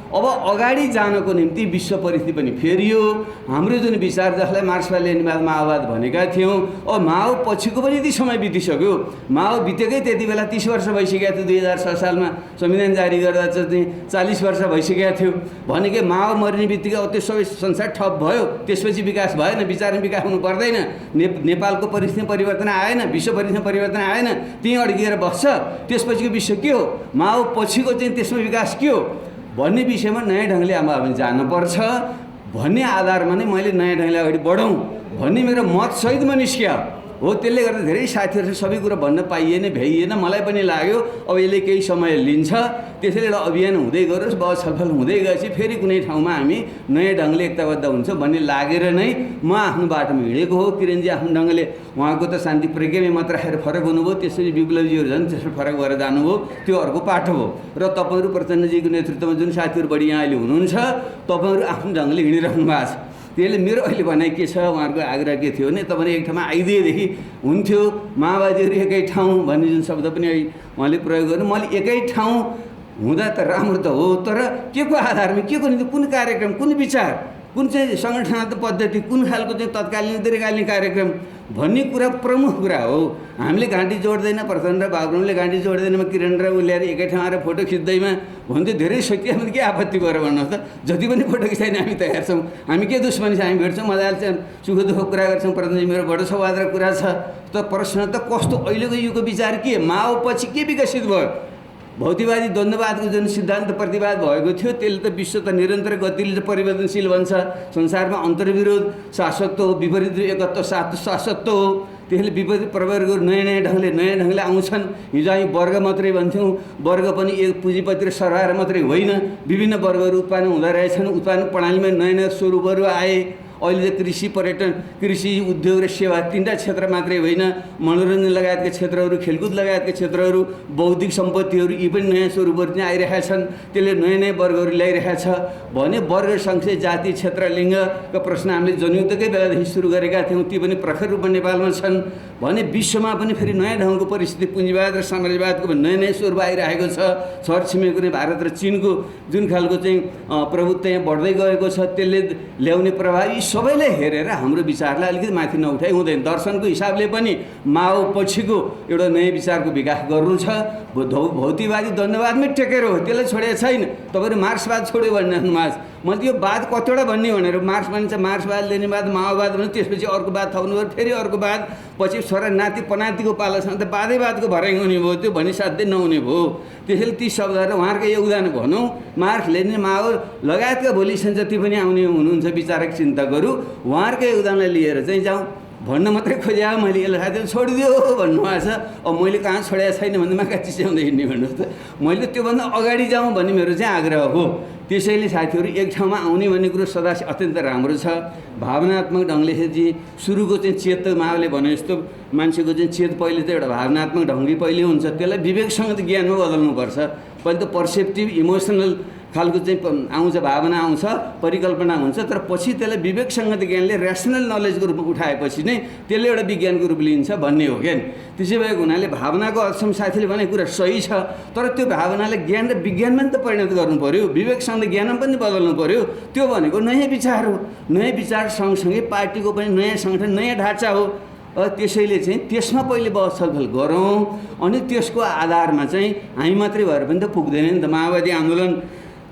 अब अगाडि जानको निम्ति विश्व परिस्थिति पनि फेरियो। हाम्रो जुन विचार जसलाई मार्क्सवाद लेनिनवाद माओवाद भनेका थियौँ, अब माओ पछिको पनि यति समय बितिसक्यो। माओ बितेकै त्यति बेला 30 वर्ष भइसकेको थियो। 2006 सालमा संविधान जारी गर्दा चाहिँ 40 वर्ष भइसकेको थियो भनेकै माओ मर्ने बित्तिकै अब त्यो सबै संसार ठप भयो। त्यसपछि विकास भएन, विचारमा विकास हुनु पर्दैन। नेपालको परिस्थिति परिवर्तन आएन, विश्व परिस्थिति परिवर्तन आएन, त्यहीँ अड्किएर बस्छ। त्यसपछिको विषय के हो, माओ पछिको चाहिँ त्यसमा विकास के हो भन्ने विषयमा नयाँ ढङ्गले अब हामी जान्नुपर्छ भन्ने आधारमा नै मैले नयाँ ढङ्गले अगाडि बढौँ भन्ने मेरो मतसहितमा निस्क्यो हो। त्यसले गर्दा धेरै साथीहरू सबै कुरा भन्न पाइएन, भ्याइएन। मलाई पनि लाग्यो अब यसले केही समय लिन्छ, त्यसैले एउटा अभियान हुँदै गरोस्, बहस छलफल हुँदै गएपछि फेरि कुनै ठाउँमा हामी नयाँ ढङ्गले एकताबद्ध हुन्छ भन्ने लागेर नै म आफ्नो बाटोमा हिँडेको हो। किरणजी आफ्नो ढङ्गले उहाँको त शान्ति प्रज्ञामै मत राखेर फरक हुनुभयो, त्यसपछि विप्लवजीहरू झन् त्यसरी फरक भएर जानुभयो, त्यो अर्को पाटो हो। र तपाईँहरू प्रचण्डजीको नेतृत्वमा जुन साथीहरू बढी यहाँ अहिले हुनुहुन्छ, तपाईँहरू आफ्नो ढङ्गले हिँडिरहनु भएको छ। त्यसले मेरो अहिले भनाइ के छ, उहाँहरूको आग्रह के थियो भने तपाईँले एक ठाउँमा आइदिएदेखि हुन्थ्यो, माओवादीहरू एकै ठाउँ भन्ने जुन शब्द पनि उहाँले प्रयोग गर्नु, मैले एकै ठाउँ हुँदा त राम्रो त हो, तर के को आधारमा, के को निम्ति, कुन कार्यक्रम, कुन विचार, कुन चाहिँ सङ्गठनात्मक पद्धति, कुन खालको चाहिँ तत्कालीन दीर्घकालीन कार्यक्रम भन्ने कुरा प्रमुख कुरा हो। हामीले घाँटी जोड्दैन, प्रचण्ड र बाबुरामले घाँटी जोड्दैन, म किरण र उल्याएर एकै ठाउँ आएर फोटो खिच्दैमा भन्थ्यो धेरै शक्तिमा के आपत्ति गरेर भन्नुहोस् त। जति पनि फोटो खिचाइन हामी तयार छौँ, हामी के दुश्मनी छ, हामी भेट्छौँ, मजाले चाहिँ सुख दुःख कुरा गर्छौँ। प्रचण्डजी मेरो बडो सौहार्द कुरा छ। त प्रश्न त कस्तो अहिलेको युगको विचार के, माओ पछि के विकसित भयो, भौतिकवादी द्वन्द्ववादको जुन सिद्धान्त प्रतिवाद भएको थियो त्यसले त विश्व त निरन्तर गतिले परिवर्तनशील बन्छ। संसारमा अन्तर्विरोध शाश्वत हो, विपरीत एकत्व शाश्वत हो। त्यसले विपरीत प्रवर्गहरू नयाँ ढङ्गले आउँछन्। हिजो हामी वर्ग मात्रै भन्थ्यौँ, वर्ग पनि एक पुँजीपति र सरकार मात्रै होइन, विभिन्न वर्गहरू उत्पादन हुँदो रहेछन्। उत्पादन प्रणालीमा नयाँ स्वरूपहरू आए। अहिले त कृषि, पर्यटन, कृषि, उद्योग र सेवा तीनटा क्षेत्र मात्रै होइन, मनोरञ्जन लगायतका क्षेत्रहरू, खेलकुद लगायतका क्षेत्रहरू, बौद्धिक सम्पत्तिहरू, यी पनि नयाँ स्वरूपहरू चाहिँ आइरहेका छन्। त्यसले नयाँ वर्गहरू ल्याइरहेका छ भने वर्ग सङ्ख्या, जाति, क्षेत्र, लिङ्गका प्रश्न हामीले जनयुद्धकै बेलादेखि सुरु गरेका थियौँ, ती पनि प्रखर रूपमा नेपालमा छन् भने विश्वमा पनि फेरि नयाँ ढङ्गको परिस्थिति, पुँजीवाद र साम्राज्यवादको नयाँ स्वरूप आइरहेको छ। छरछिमेकी नै भारत र चिनको जुन खालको चाहिँ प्रभुत्व यहाँ बढ्दै गएको छ, त्यसले ल्याउने प्रभाव सबैले हेरेर हाम्रो विचारलाई अलिकति माथि नउठाइ हुँदैन। दर्शनको हिसाबले पनि माओ पछिको एउटा नयाँ विचारको विकास गर्नु छ। भौतिकवादी द्वन्द्ववादमै टेकेर हो, त्यसलाई छोडेको छैन। तपाईँहरू मार्क्सवाद छोड्यो भन्नु मार्क्स, मैले यो वाद कतिवटा भन्ने भनेर मार्क्स भनिन्छ, मार्क्सवाद लेनिनवाद माओवाद भने त्यसपछि अर्को वाद थप्नु भयो, फेरि अर्को वाद, पछि छोरा नाति पनातिको पालासँग त वादैवादको भराइ हुने भयो, त्यो भनी साध्यै नहुने भयो। त्यसैले ती शब्दहरू उहाँहरूको योगदान भनौँ, मार्क्स लेनिन माओ लगायतका भोलि जति पनि आउने हुनुहुन्छ विचारक चिन्तकहरू, उहाँहरूको योगदानलाई लिएर चाहिँ जाउँ भन्न मात्रै खोज्या। मैले यसलाई साथीहरू छोडिदियो भन्नुभएको छ। अब मैले कहाँ छोडेको छैन भने मा कहाँ चिस्याउँदै हिँड्ने भन्नुहोस् त। मैले त्योभन्दा अगाडि जाउँ भन्ने मेरो चाहिँ आग्रह हो। त्यसैले साथीहरू एक ठाउँमा आउने भन्ने कुरो सदा अत्यन्त राम्रो छ। भावनात्मक ढङ्गले चाहिँ सुरुको चाहिँ चेत माओले भने जस्तो मान्छेको चाहिँ चेत पहिले त एउटा भावनात्मक ढङ्गले पहिले हुन्छ, त्यसलाई विवेकसँग त ज्ञानमा बदल्नुपर्छ। पहिले त पर्सेप्टिभ इमोसनल खालको चाहिँ आउँछ, भावना आउँछ, परिकल्पना हुन्छ, तर पछि त्यसलाई विवेकसङ्गत ज्ञानले ऱ्यासनल नलेजको रूपमा उठाएपछि नै त्यसले एउटा विज्ञानको रूप लिन्छ भन्ने हो क्या। त्यसै भएको हुनाले भावनाको अक्षम साथीले भनेको कुरा सही छ, तर त्यो भावनालाई ज्ञान र विज्ञानमा नि त परिणत गर्नु पऱ्यो, विवेकसँग ज्ञानमा पनि बदल्नु पऱ्यो। त्यो भनेको नयाँ विचार हो। नयाँ विचार सँगसँगै पार्टीको पनि नयाँ सङ्गठन, नयाँ ढाँचा हो। त्यसैले चाहिँ त्यसमा पहिले बहस छलफल गरौँ, अनि त्यसको आधारमा चाहिँ हामी मात्रै भएर पनि त पुग्दैन नि त। माओवादी आन्दोलन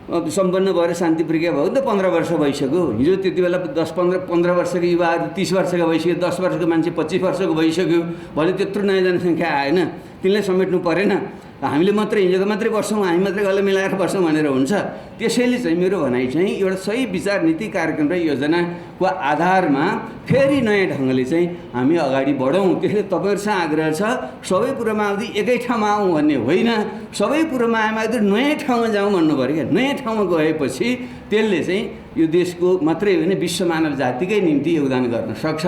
सम्पन्न भएर शान्ति प्रक्रिया भयो नि त 15 वर्ष भइसक्यो। हिजो त्यति बेला 10-15 वर्षको युवाहरू 30 वर्षका भइसक्यो, 10 वर्षको मान्छे 25 वर्षको भइसक्यो भने त्यत्रो नयाँ जनसङ्ख्या आएन, तिनलाई समेट्नु परेन। हामीले मात्रै हिजोको मात्रै बस्छौँ, हामी मात्रै गल्ल मिलाएर बस्छौँ भनेर हुन्छ। त्यसैले चाहिँ मेरो भनाइ चाहिँ एउटा सही विचार, नीति, कार्यक्रम र योजनाको आधारमा फेरि नयाँ ढङ्गले चाहिँ हामी अगाडि बढौँ। त्यसले तपाईँहरूसँग आग्रह छ, सबै कुरोमा आउँदै एकै ठाउँमा आउँ भन्ने होइन, सबै कुरोमा आएमा नयाँ ठाउँमा जाउँ भन्नु पऱ्यो क्या। नयाँ ठाउँमा गएपछि त्यसले चाहिँ यो देशको मात्रै होइन विश्व मानव जातिकै निम्ति योगदान गर्न सक्छ।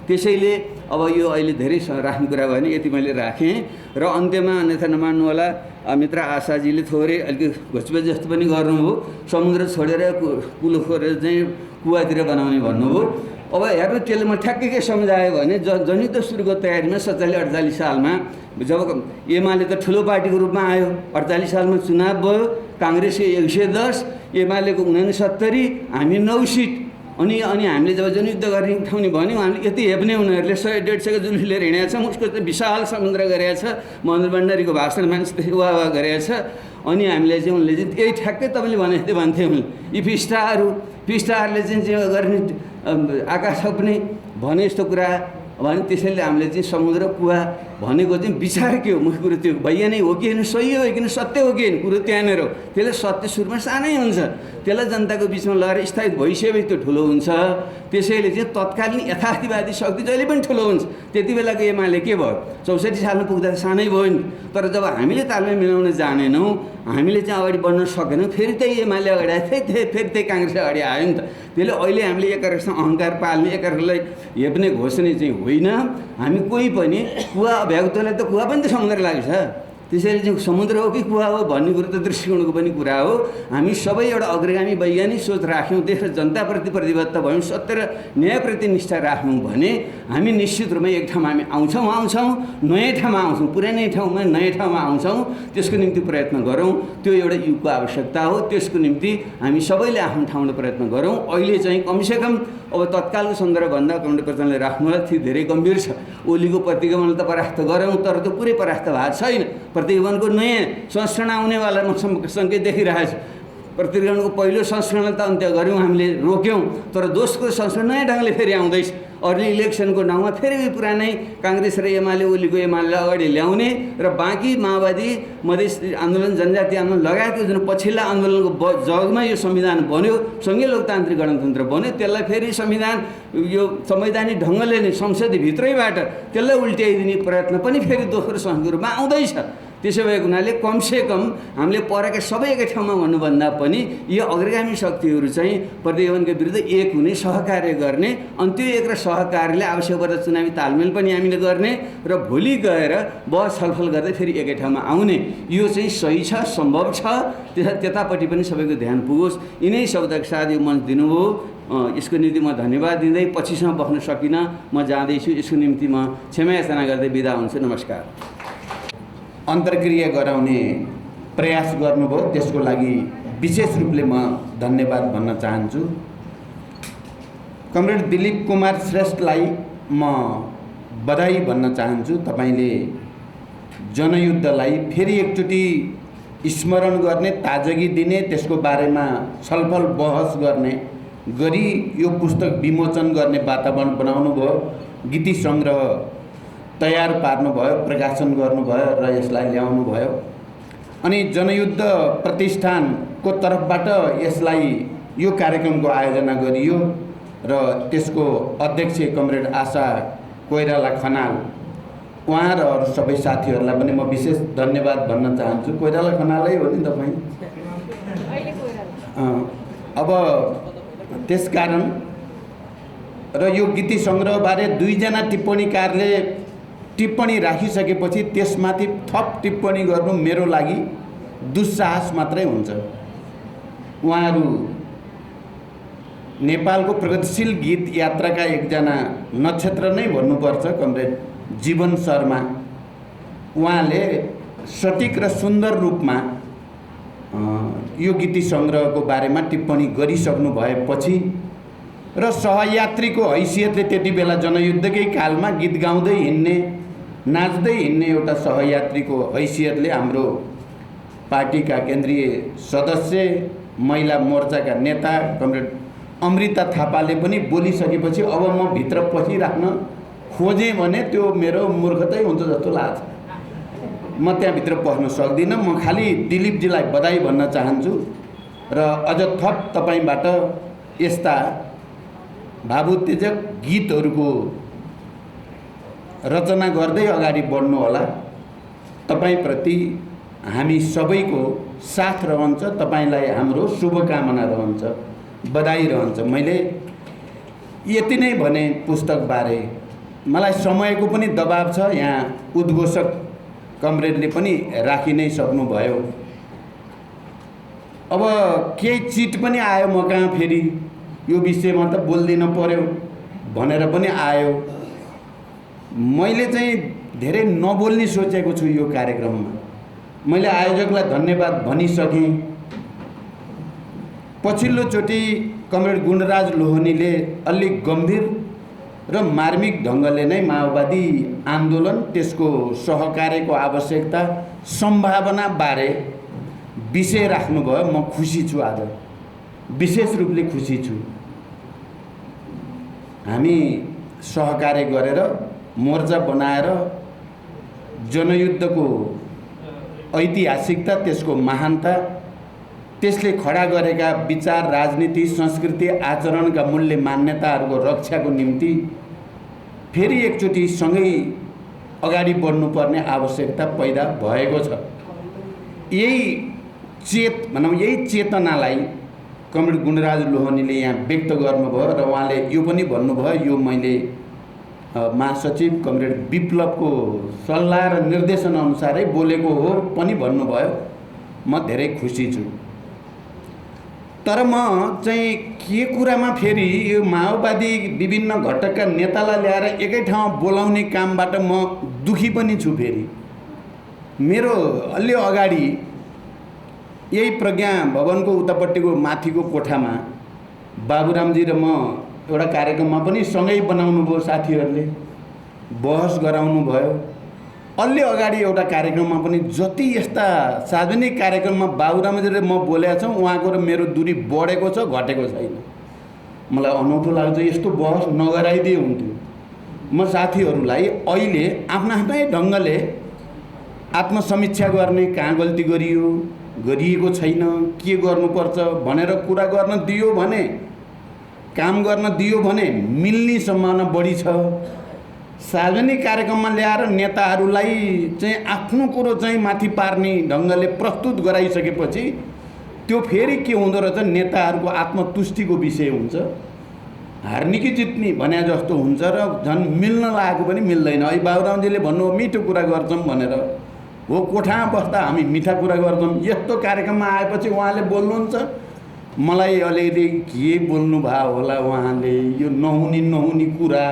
त्यसैले अब यो अहिले धेरै राख्ने कुरा भयो भने यति मैले राखेँ। र अन्त्यमा अन्यथा नमान्नु होला, मित्र आशाजीले थोरै अलिकति घोचबेच जस्तो पनि गर्नुभयो, समुद्र छोडेर कुलो खोरेर चाहिँ कुवातिर बनाउने भन्नुभयो। अब हेर्नु त्यसले म ठ्याक्कै के सम्झायो भने जनयुद्ध सुरुको तयारीमा 47-48 सालमा जब एमाले त ठुलो पार्टीको रूपमा आयो, 48 सालमा चुनाव भयो, काङ्ग्रेसको 110, एमालेको 69, हामी 9 सिट। अनि हामीले जब जनयुद्ध गर्ने उठाउने भन्यौँ, हामीले यति हेप्ने उनीहरूले 100-150 जुलुस लिएर हिँडेको छ, उसको चाहिँ विशाल समुद्र गरेको छ, महेन्द्र भण्डारीको भाषण मान्छे वाह गरेको छ। अनि हामीले चाहिँ उनले चाहिँ यही ठ्याक्कै तपाईँले भने जस्तै भन्थे उनले, यी फिस्टाहरूले चाहिँ गर्ने आकाश पनि भने यस्तो कुरा भने। त्यसैले हामीले चाहिँ समुद्र कुवा भनेको चाहिँ विचार के हो, मुख्य कुरो त्यो वैज्ञानिक हो कि होइन, सही हो कि सत्य हो कि होइन, कुरो त्यहाँनिर हो। त्यसले सत्य सुरुमा सानै हुन्छ, त्यसलाई जनताको बिचमा लगेर स्थायित भइसकेपछि त्यो ठुलो हुन्छ। त्यसैले चाहिँ तत्कालीन यथार्थवादी शक्ति जहिले पनि ठुलो हुन्छ। त्यति बेलाको एमाले के भयो, 64 सालमा पुग्दा सानै भयो नि, तर जब हामीले तालमेल मिलाउन जानेनौँ, हामीले चाहिँ अगाडि बढ्न सकेनौँ, फेरि त्यही एमाले अगाडि आयो, फेरि त्यही काङ्ग्रेस अगाडि आयो नि त। त्यसले अहिले हामीले एकअर्कासँग अहङ्कार पाल्ने, एकअर्कालाई हेप्ने घोषणे चाहिँ होइन। हामी कोही पनि कुवा भ्याउतोलाई त कुवा पनि त समुद्र लागेको छ, त्यसैले चाहिँ समुद्र हो कि कुवा हो भन्ने कुरो त दृष्टिकोणको पनि कुरा हो। हामी सबै एउटा अग्रगामी वैज्ञानिक सोच राख्यौँ, देश र जनताप्रति प्रतिबद्ध भयौँ, सत्य र न्यायप्रति निष्ठा राख्यौँ भने हामी निश्चित रूपमा एक ठाउँमा हामी आउँछौँ, नयाँ ठाउँमा आउँछौँ, पुरानै ठाउँमा नयाँ ठाउँमा आउँछौँ। त्यसको निम्ति प्रयत्न गरौँ, त्यो एउटा युगको आवश्यकता हो। त्यसको निम्ति हामी सबैले आफ्नो ठाउँमा प्रयत्न गरौँ। अहिले चाहिँ कमसेकम अब तत्कालको सन्दर्भभन्दा कमरेड प्रचण्डले राख्नुलाई थियो धेरै गम्भीर छ। ओलीको प्रतिगमनलाई त परास्त गरौँ, तर त्यो पुरै परास्त भएको छैन। प्रतिगमनको नयाँ संस्करण आउनेवाला म सङ्केत देखिरहेको छु। प्रतिगमनको पहिलो संस्करणलाई त अन्त्य गऱ्यौँ, हामीले रोक्यौँ, तर दोस्रो संस्करण नयाँ ढङ्गले फेरि आउँदैछ। अर्ली इलेक्सनको नाउँमा फेरि पुरानै काङ्ग्रेस र एमाले, ओलीको एमालेलाई अगाडि ल्याउने र बाँकी माओवादी, मधेस आन्दोलन, जनजाति आन्दोलन लगायतको जुन पछिल्ला आन्दोलनको जगमा यो संविधान बन्यो, सङ्घीय लोकतान्त्रिक गणतन्त्र बन्यो, त्यसलाई फेरि संविधान यो संवैधानिक ढङ्गले नै संसदीय भित्रैबाट त्यसलाई उल्ट्याइदिने प्रयत्न पनि फेरि दोस्रो संघको रूपमा आउँदैछ। त्यसो भएको हुनाले कमसेकम हामीले परेका सबै एकै ठाउँमा भन्नुभन्दा पनि यो अग्रगामी शक्तिहरू चाहिँ प्रतिगमनको विरुद्ध एक हुने, सहकार्य गर्ने, अनि त्यो एक र सहकार्यले आवश्यक पर्दा चुनावी तालमेल पनि हामीले गर्ने र भोलि गएर बहस छलफल गर्दै फेरि एकै ठाउँमा आउने, यो चाहिँ सही छ, सम्भव छ। त्यतापट्टि पनि सबैको ध्यान पुगोस्। यिनै शब्दका साथ यो मञ्च दिनुभयो, यसको निम्ति म धन्यवाद दिँदै पछिसम्म बस्न सकिनँ, म जाँदैछु। यसको निम्ति म क्षमा याचना गर्दै बिदा हुन्छु। नमस्कार। अन्तर्क्रिया गराउने प्रयास गर्नुभयो, त्यसको लागि विशेष रूपले म धन्यवाद भन्न चाहन्छु। कमरेड दिलीप कुमार श्रेष्ठलाई म बधाई भन्न चाहन्छु। तपाईँले जनयुद्धलाई फेरि एकचोटि स्मरण गर्ने, ताजगी दिने, त्यसको बारेमा छलफल बहस गर्ने गरी यो पुस्तक विमोचन गर्ने वातावरण बनाउनु भयो, गीति सङ्ग्रह तयार पार्नुभयो, प्रकाशन गर्नुभयो र यसलाई ल्याउनु भयो। अनि जनयुद्ध प्रतिष्ठानको तर्फबाट यसलाई यो कार्यक्रमको आयोजना गरियो र त्यसको अध्यक्ष कमरेड आशा कोइराला खनाल, उहाँ र अरू सबै साथीहरूलाई पनि म विशेष धन्यवाद भन्न चाहन्छु। कोइराला खनालै हो नि तपाईँ? अब त्यसकारण र यो गीति सङ्ग्रहबारे 2 जना टिप्पणीकारले टिप्पणी राखिसकेपछि त्यसमाथि थप टिप्पणी गर्नु मेरो लागि दुस्साहस मात्रै हुन्छ। उहाँहरू नेपालको प्रगतिशील गीत यात्राका एकजना नक्षत्र नै भन्नुपर्छ कमरेड जीवन शर्मा। उहाँले सटीक र सुन्दर रूपमा यो गीति सङ्ग्रहको बारेमा टिप्पणी गरिसक्नु भएपछि र सहयात्रीको हैसियतले त्यति बेला जनयुद्धकै कालमा गीत गाउँदै हिँड्ने नाच्दै हिँड्ने एउटा सहयात्रीको हैसियतले हाम्रो पार्टीका केन्द्रीय सदस्य महिला मोर्चाका नेता कमरेड अमृता थापाले पनि बोलिसकेपछि अब म भित्र पसिराख्न खोजेँ भने त्यो मेरो मूर्खतै हुन्छ जस्तो लाग्छ। म त्यहाँभित्र पस्न सक्दिनँ। म खालि दिलीपजीलाई बधाई भन्न चाहन्छु र अझ थप तपाईँबाट यस्ता भावोत्तेजक गीतहरूको रचना गर्दै अगाडि बढ्नु होला। तपाईँप्रति हामी सबैको साथ रहन्छ, तपाईँलाई हाम्रो शुभकामना रहन्छ, बधाई रहन्छ। मैले यति नै भने पुस्तकबारे। मलाई समयको पनि दबाब छ। यहाँ उद्घोषक कमरेडले पनि राखि नै सक्नुभयो। अब केही चिट पनि आयो म कहाँ, फेरि यो विषयमा त बोल्दिन पर्यो भनेर पनि आयो। मैले चाहिँ धेरै नबोल्ने सोचेको छु यो कार्यक्रममा। मैले आयोजकलाई धन्यवाद भनिसकेँ। पछिल्लोचोटि कमरेड गुणराज लोहनीले अलिक गम्भीर र मार्मिक ढङ्गले नै माओवादी आन्दोलन, त्यसको सहकार्यको आवश्यकता, सम्भावना बारे विषय राख्नुभयो। म खुसी छु, आज विशेष रूपले खुसी छु। हामी सहकार्य गरेर मोर्चा बनाएर जनयुद्धको ऐतिहासिकता, त्यसको महानता, त्यसले खडा गरेका विचार, राजनीति, संस्कृति, आचरणका मूल्य मान्यताहरूको रक्षाको निम्ति फेरि एकचोटि सँगै अगाडि बढ्नुपर्ने आवश्यकता पैदा भएको छ। यही चेतनालाई कमरेड गुणराज लोहनीले यहाँ व्यक्त गर्नुभयो र उहाँले यो पनि भन्नुभयो, यो मैले महासचिव कमरेड विप्लवको सल्लाह र निर्देशन अनुसारै बोलेको हो पनि भन्नुभयो। म धेरै खुसी छु। तर म चाहिँ के कुरामा फेरि यो माओवादी विभिन्न घटकका नेतालाई ल्याएर एकै ठाउँमा बोलाउने कामबाट म दुखी पनि छु। फेरि मेरो अलि अगाडि यही प्रज्ञा भवनको उतापट्टिको माथिको कोठामा बाबुरामजी र म एउटा कार्यक्रममा पनि सँगै बनाउनु भयो। साथीहरूले बहस गराउनु भयो। अलि अगाडि एउटा कार्यक्रममा पनि जति यस्ता सार्वजनिक कार्यक्रममा बाबुरामजी र म बोलेका छौँ, उहाँको र मेरो दूरी बढेको छ, घटेको छैन। मलाई अनौठो लाग्छ। यस्तो बहस नगराइदिए हुन्थ्यो। म साथीहरूलाई अहिले आफ्नै ढङ्गले आत्मसमीक्षा गर्ने, कहाँ गल्ती गरिएको छैन, के गर्नुपर्छ भनेर कुरा गर्न दियो भने, काम गर्न दियो भने मिल्ने सम्भावना बढी छ। सार्वजनिक कार्यक्रममा ल्याएर नेताहरूलाई चाहिँ आफ्नो कुरो चाहिँ माथि पार्ने ढङ्गले प्रस्तुत गराइसकेपछि त्यो फेरि के हुँदो रहेछ, नेताहरूको आत्मतुष्टिको विषय हुन्छ। हार्ने कि जित्ने भने जस्तो हुन्छ र झन् मिल्न लागेको पनि मिल्दैन। अहिले बाबुरामजीले भन्नु मिठो कुरा गर्छौँ भनेर हो, कोठामा बस्दा हामी मिठा कुरा गर्छौँ। यस्तो कार्यक्रममा आएपछि उहाँले बोल्नुहुन्छ। मलाई अलिअलि के बोल्नुभयो होला उहाँले, यो नहुने कुरा,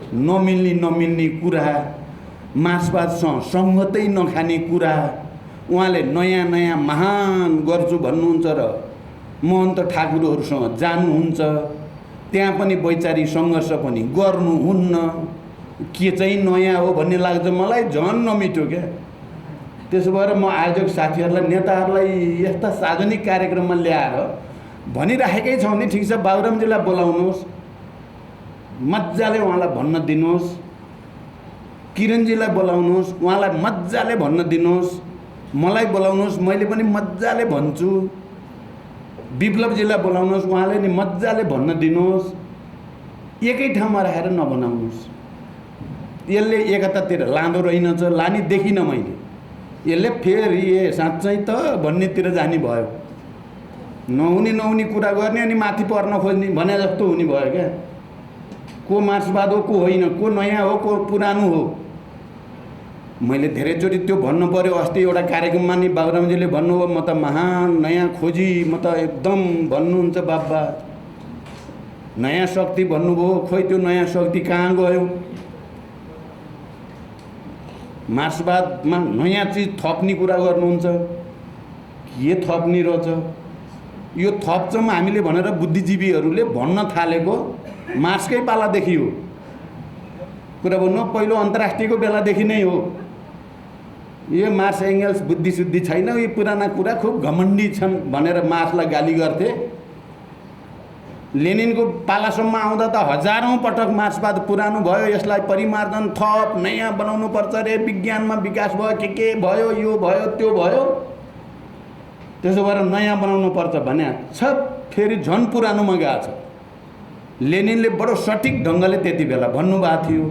नमिल्ने कुरा, मार्क्सवादसँग सङ्गतै नखाने कुरा। उहाँले नयाँ महान गर्छु भन्नुहुन्छ र महन्त ठाकुरहरूसँग जानुहुन्छ, त्यहाँ पनि वैचारिक सङ्घर्ष पनि गर्नुहुन्न। के चाहिँ नयाँ हो भन्ने लाग्छ मलाई, झन् नमिठो क्या। त्यसो भएर म आयोजक साथीहरूलाई, नेताहरूलाई यस्ता सार्वजनिक कार्यक्रममा ल्याएर भनिराखेकै छौँ नि, ठिक छ, बाबुरामजीलाई बोलाउनुहोस्, मजाले उहाँलाई भन्न दिनुहोस्। किरणजीलाई बोलाउनुहोस्, उहाँलाई मजाले भन्न दिनुहोस्। मलाई बोलाउनुहोस्, मैले पनि मजाले भन्छु। विप्लवजीलाई बोलाउनुहोस्, उहाँले नि मजाले भन्न दिनुहोस्। एकै ठाउँमा राखेर नबनाउनुहोस्। यसले एकतातिर लाँदो रहेनछ, लाने देखिनँ मैले। यसले फेरि साँच्चै त भन्नेतिर जाने भयो। नहुने कुरा गर्ने अनि माथि पर्न खोज्ने भने जस्तो हुने भयो क्या। को मार्क्सवाद हो, को होइन, को नयाँ हो, को पुरानो हो। मैले धेरैचोटि त्यो भन्नु पर्यो। अस्ति एउटा कार्यक्रममा नि बाबुरामजीले भन्नुभयो म त महान नयाँ खोजी, म त एकदम भन्नुहुन्छ बाबा नयाँ शक्ति भन्नुभयो। खोइ त्यो नयाँ शक्ति कहाँ गयो? मार्क्सवादमा नयाँ चिज थप्ने कुरा गर्नुहुन्छ, के थप्ने रहेछ? यो थप्छौँ हामीले भनेर बुद्धिजीवीहरूले भन्न थालेको मार्क्सकै पालादेखि हो। कुरा भन्नु पहिलो अन्तर्राष्ट्रियको बेलादेखि नै हो। यो मार्क्स एङ्गल्स बुद्धिशुद्धि छैन, यो पुराना कुरा खुब घमण्डी छन् भनेर मार्क्सलाई गाली गर्थे। लेनिनको पालासम्म आउँदा त हजारौँ पटक मार्क्सवाद पुरानो भयो, यसलाई परिमार्जन थप नयाँ बनाउनु पर्छ रे, विज्ञानमा विकास भयो, के भयो, यो भयो त्यो भयो, त्यसो भएर नयाँ बनाउनु पर्छ भने छ। फेरि झन् पुरानोमा गएको छ। लेनिनले बडो सठिक ढङ्गले त्यति बेला भन्नुभएको थियो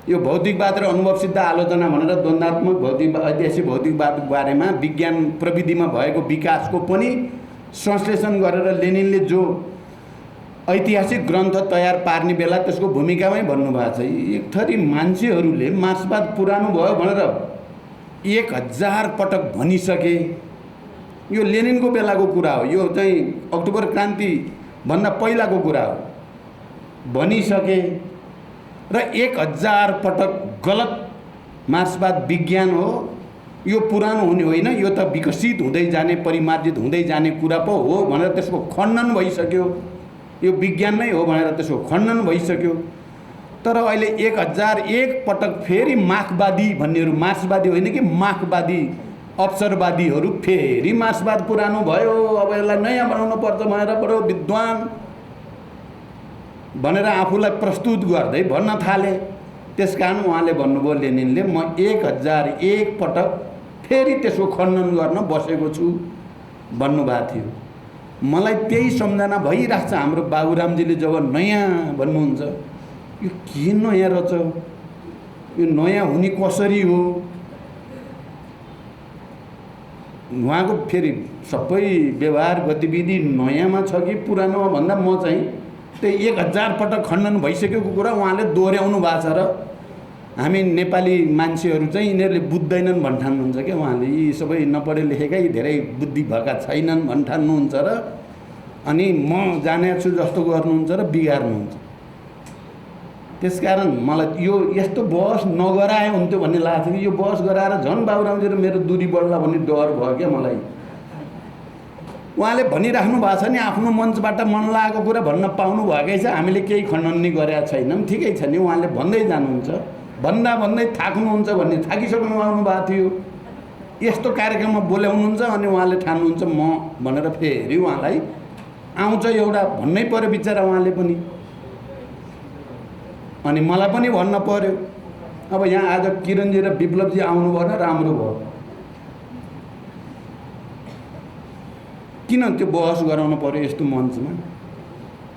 यो भौतिकवाद र अनुभव सिद्ध आलोचना भनेर द्वन्द्वात्मक ऐतिहासिक भौतिकवाद बारेमा विज्ञान प्रविधिमा भएको विकासको पनि संश्लेषण गरेर लेनिनले जो ऐतिहासिक ग्रन्थ तयार पार्ने बेला त्यसको भूमिकामै भन्नुभएको छ। एक थरी मान्छेहरूले मार्क्सवाद पुरानो भयो भनेर 1000 पटक भनिसके। यो लेनिनको बेलाको कुरा हो, यो चाहिँ अक्टोबर क्रान्ति भन्दा पहिलाको कुरा हो, भनिसके र 1000 पटक गलत मार्क्सवाद विज्ञान हो, यो पुरानो हुने होइन, यो त विकसित हुँदै जाने परिमार्जित हुँदै जाने कुरा पो हो भनेर त्यसको खण्डन भइसक्यो। यो विज्ञान नै हो भनेर त्यसको खण्डन भइसक्यो। तर अहिले 1001 पटक फेरि मार्क्सवादी भन्नेहरू, मार्क्सवादी होइन कि मार्क्सवादी अवसरवादीहरू फेरि मार्क्सवाद पुरानो भयो, अब यसलाई नयाँ बनाउनु पर्छ भनेर बडो विद्वान भनेर आफूलाई प्रस्तुत गर्दै भन्न थाले। त्यसकारण उहाँले भन्नुभयो लेनिनले म 1001 पटक फेरि त्यसको खण्डन गर्न बसेको छु भन्नुभएको थियो। मलाई त्यही सम्झना भइरहेको छ। हाम्रो बाबुरामजीले जब नयाँ भन्नुहुन्छ, यो के नयाँ रहेछ, यो नयाँ हुने कसरी हो? उहाँको फेरि सबै व्यवहार गतिविधि नयाँमा छ कि पुरानोमा भन्दा म चाहिँ त्यही 1000 पटक खण्डन भइसकेको कुरा उहाँले दोहोऱ्याउनु भएको छ। र हामी नेपाली मान्छेहरू चाहिँ यिनीहरूले बुझ्दैनन् भन्ठान्नुहुन्छ क्या। उहाँले यी सबै नपढे लेखेकै धेरै बुद्धि भएका छैनन् भन्ठान्नुहुन्छ र अनि म जाने छु जस्तो गर्नुहुन्छ र बिगार्नुहुन्छ। त्यसकारण मलाई यो यस्तो बहस नगराए हुन्थ्यो भन्ने लाग्छ कि यो बहस गराएर झन् बाबुरामजी र मेरो दूरी बढ्ला भन्ने डर भयो क्या मलाई। उहाँले भनिराख्नु भएको छ नि, आफ्नो मञ्चबाट मन लागेको कुरा भन्न पाउनु भएकै छ। हामीले केही खण्डन नि गरेका छैनौँ, ठिकै छ नि। उहाँले भन्दै जानुहुन्छ, भन्दा भन्दै थाक्नुहुन्छ भन्ने थाकिसक्नु आउनु भएको थियो। यस्तो कार्यक्रममा बोल्याउनुहुन्छ अनि उहाँले ठान्नुहुन्छ म भनेर फेरि उहाँलाई आउँछ एउटा भन्नै पर्यो बिचरा उहाँले पनि। अनि मलाई पनि भन्न पर्यो। अब यहाँ आज किरणजी र विप्लवजी आउनु भएन, राम्रो भयो। किन त्यो बहस गराउनु पर्यो यस्तो मञ्चमा?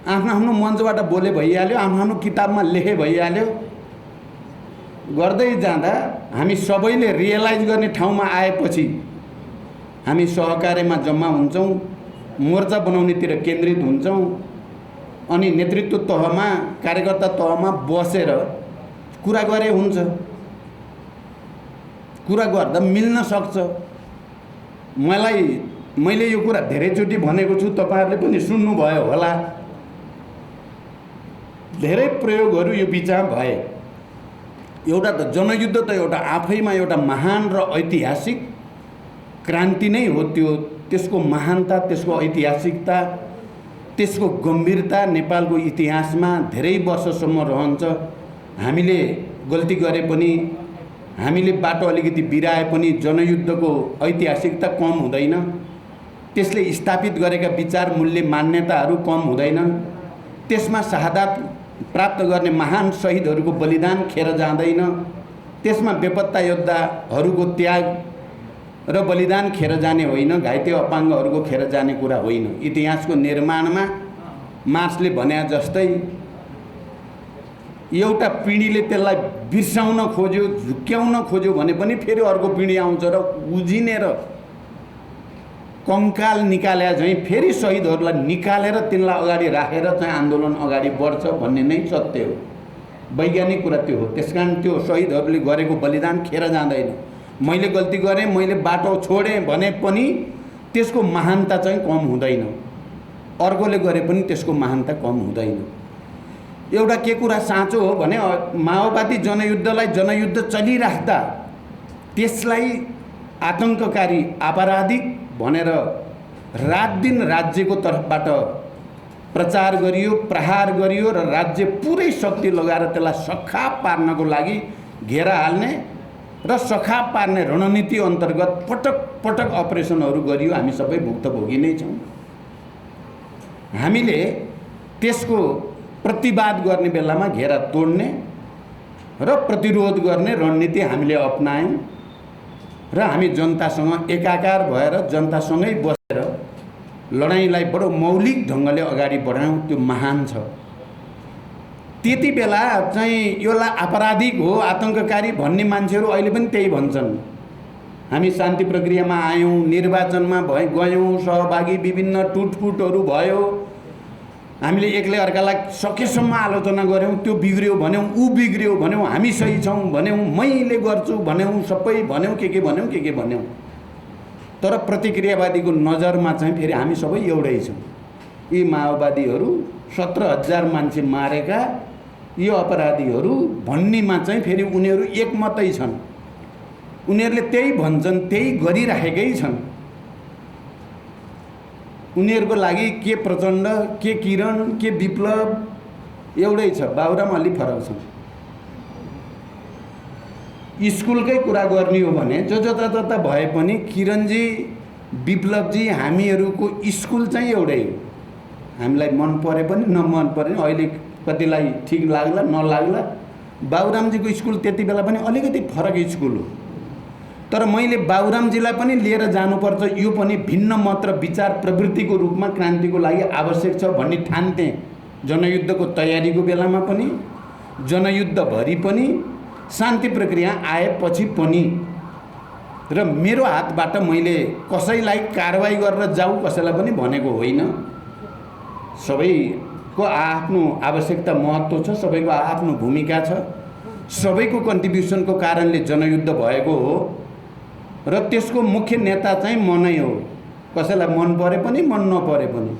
आफ्नो आफ्नो मञ्चबाट बोले भइहाल्यो, आफ्नो आफ्नो किताबमा लेखे भइहाल्यो। गर्दै जाँदा हामी सबैले रियलाइज गर्ने ठाउँमा आएपछि हामी सहकार्यमा जम्मा हुन्छौँ, मोर्चा बनाउनेतिर केन्द्रित हुन्छौँ अनि नेतृत्व तहमा कार्यकर्ता तहमा बसेर कुरा गरे हुन्छ। कुरा गर्दा मिल्न सक्छ। मैले यो कुरा धेरैचोटि भनेको छु, तपाईँहरूले पनि सुन्नुभयो होला। धेरै प्रयोगहरू यो बिचमा भए। एउटा त जनयुद्ध त एउटा आफैमा एउटा महान र ऐतिहासिक क्रान्ति नै हो। त्यसको महानता, त्यसको ऐतिहासिकता, त्यसको गम्भीरता नेपालको इतिहासमा धेरै वर्षसम्म रहन्छ। हामीले गल्ती गरे पनि, हामीले बाटो अलिकति बिराए पनि जनयुद्धको ऐतिहासिकता कम हुँदैन। त्यसले स्थापित गरेका विचार मूल्य मान्यताहरू कम हुँदैनन्। त्यसमा शहादत प्राप्त गर्ने महान शहीदहरूको बलिदान खेर जाँदैन। त्यसमा बेपत्ता योद्धाहरूको त्याग र बलिदान खेर जाने होइन, घाइते अपाङ्गहरूको खेर जाने कुरा होइन। इतिहासको निर्माणमा मार्क्सले भने जस्तै एउटा पिँढीले त्यसलाई बिर्साउन खोज्यो, झुक्क्याउन खोज्यो भने पनि फेरि अर्को पिँढी आउँछ र उजिनेर कङ्काल निकाले झैँ फेरि शहीदहरूलाई निकालेर तिनलाई अगाडि राखेर चाहिँ आन्दोलन अगाडि बढ्छ भन्ने नै सत्य हो। वैज्ञानिक कुरा त्यो हो। त्यस कारण त्यो शहीदहरूले गरेको बलिदान खेर जाँदैन। मैले गल्ती गरेँ, मैले बाटो छोडेँ भने पनि त्यसको महानता चाहिँ कम हुँदैन, अर्कोले गरे पनि त्यसको महानता कम हुँदैन। एउटा के कुरा साँचो हो भने माओवादी जनयुद्धलाई जनयुद्ध चलिराख्दा त्यसलाई आतङ्ककारी आपराधिक भनेर रात दिन राज्यको तर्फबाट प्रचार गरियो, प्रहार गरियो र राज्य पुरै शक्ति लगाएर त्यसलाई सखाप पार्नको लागि घेरा हाल्ने र सखाप पार्ने रणनीति अन्तर्गत पटक पटक अपरेसनहरू गरियो। हामी सबै भुक्तभोगी नै छौँ। हामीले त्यसको प्रतिवाद गर्ने बेलामा घेरा तोड्ने र प्रतिरोध गर्ने रणनीति हामीले अपनायौँ र हामी जनतासँग एकाकार भएर जनतासँगै बसेर लडाइँलाई बडो मौलिक ढङ्गले अगाडि बढायौँ। त्यो महान छ। त्यति बेला चाहिँ यसलाई आपराधिक हो, आतङ्ककारी भन्ने मान्छेहरू अहिले पनि त्यही भन्छन्। हामी शान्ति प्रक्रियामा आयौँ, निर्वाचनमा गयौँ, सहभागी विभिन्न टुटफुटहरू भयो, हामीले एकले अर्कालाई सकेसम्म आलोचना गऱ्यौँ, त्यो बिग्रियो भन्यौँ, ऊ बिग्रियो भन्यौँ, हामी सही छौँ भन्यौँ, मैले गर्छु भन्यौँ, सबै भन्यौँ, के भन्यौँ, के भन्यौँ। तर प्रतिक्रियावादीको नजरमा चाहिँ फेरि हामी सबै एउटै छौँ। यी माओवादीहरू 17,000 मान्छे मारेका यो अपराधीहरू भन्नेमा चाहिँ फेरि उनीहरू एकमतै छन्। उनीहरूले त्यही भन्छन्, त्यही गरिराखेकै छन्। उनीहरूको लागि के प्रचण्ड, के किरण, के विप्लव एउटै छ, बाबुराम अलि फरक छन्। स्कुलकै कुरा गर्ने हो भने जो जता भए पनि किरणजी, विप्लवजी, हामीहरूको स्कुल चाहिँ एउटै हो। हामीलाई मन परे पनि नमन परे पनि, अहिले कतिलाई ठिक लाग्ला नलाग्ला, बाबुरामजीको स्कुल त्यति बेला पनि अलिकति फरक स्कुल हो। तर मैले बाबुरामजीलाई पनि लिएर जानुपर्छ, यो पनि भिन्न मत र विचार प्रवृत्तिको रूपमा क्रान्तिको लागि आवश्यक छ भन्ने ठान्थेँ। जनयुद्धको तयारीको बेलामा पनि, जनयुद्धभरि पनि, शान्ति प्रक्रिया आएपछि पनि। र मेरो हातबाट मैले कसैलाई कारवाही गरेर जाऊ कसैलाई पनि भनेको होइन। सबैको आफ्नो आवश्यकता महत्त्व छ, सबैको आफ्नो भूमिका छ, सबैको कन्ट्रिब्युसनको कारणले जनयुद्ध भएको हो र त्यसको मुख्य नेता चाहिँ म नै हो, कसैलाई मन परे पनि मन नपरे पनि।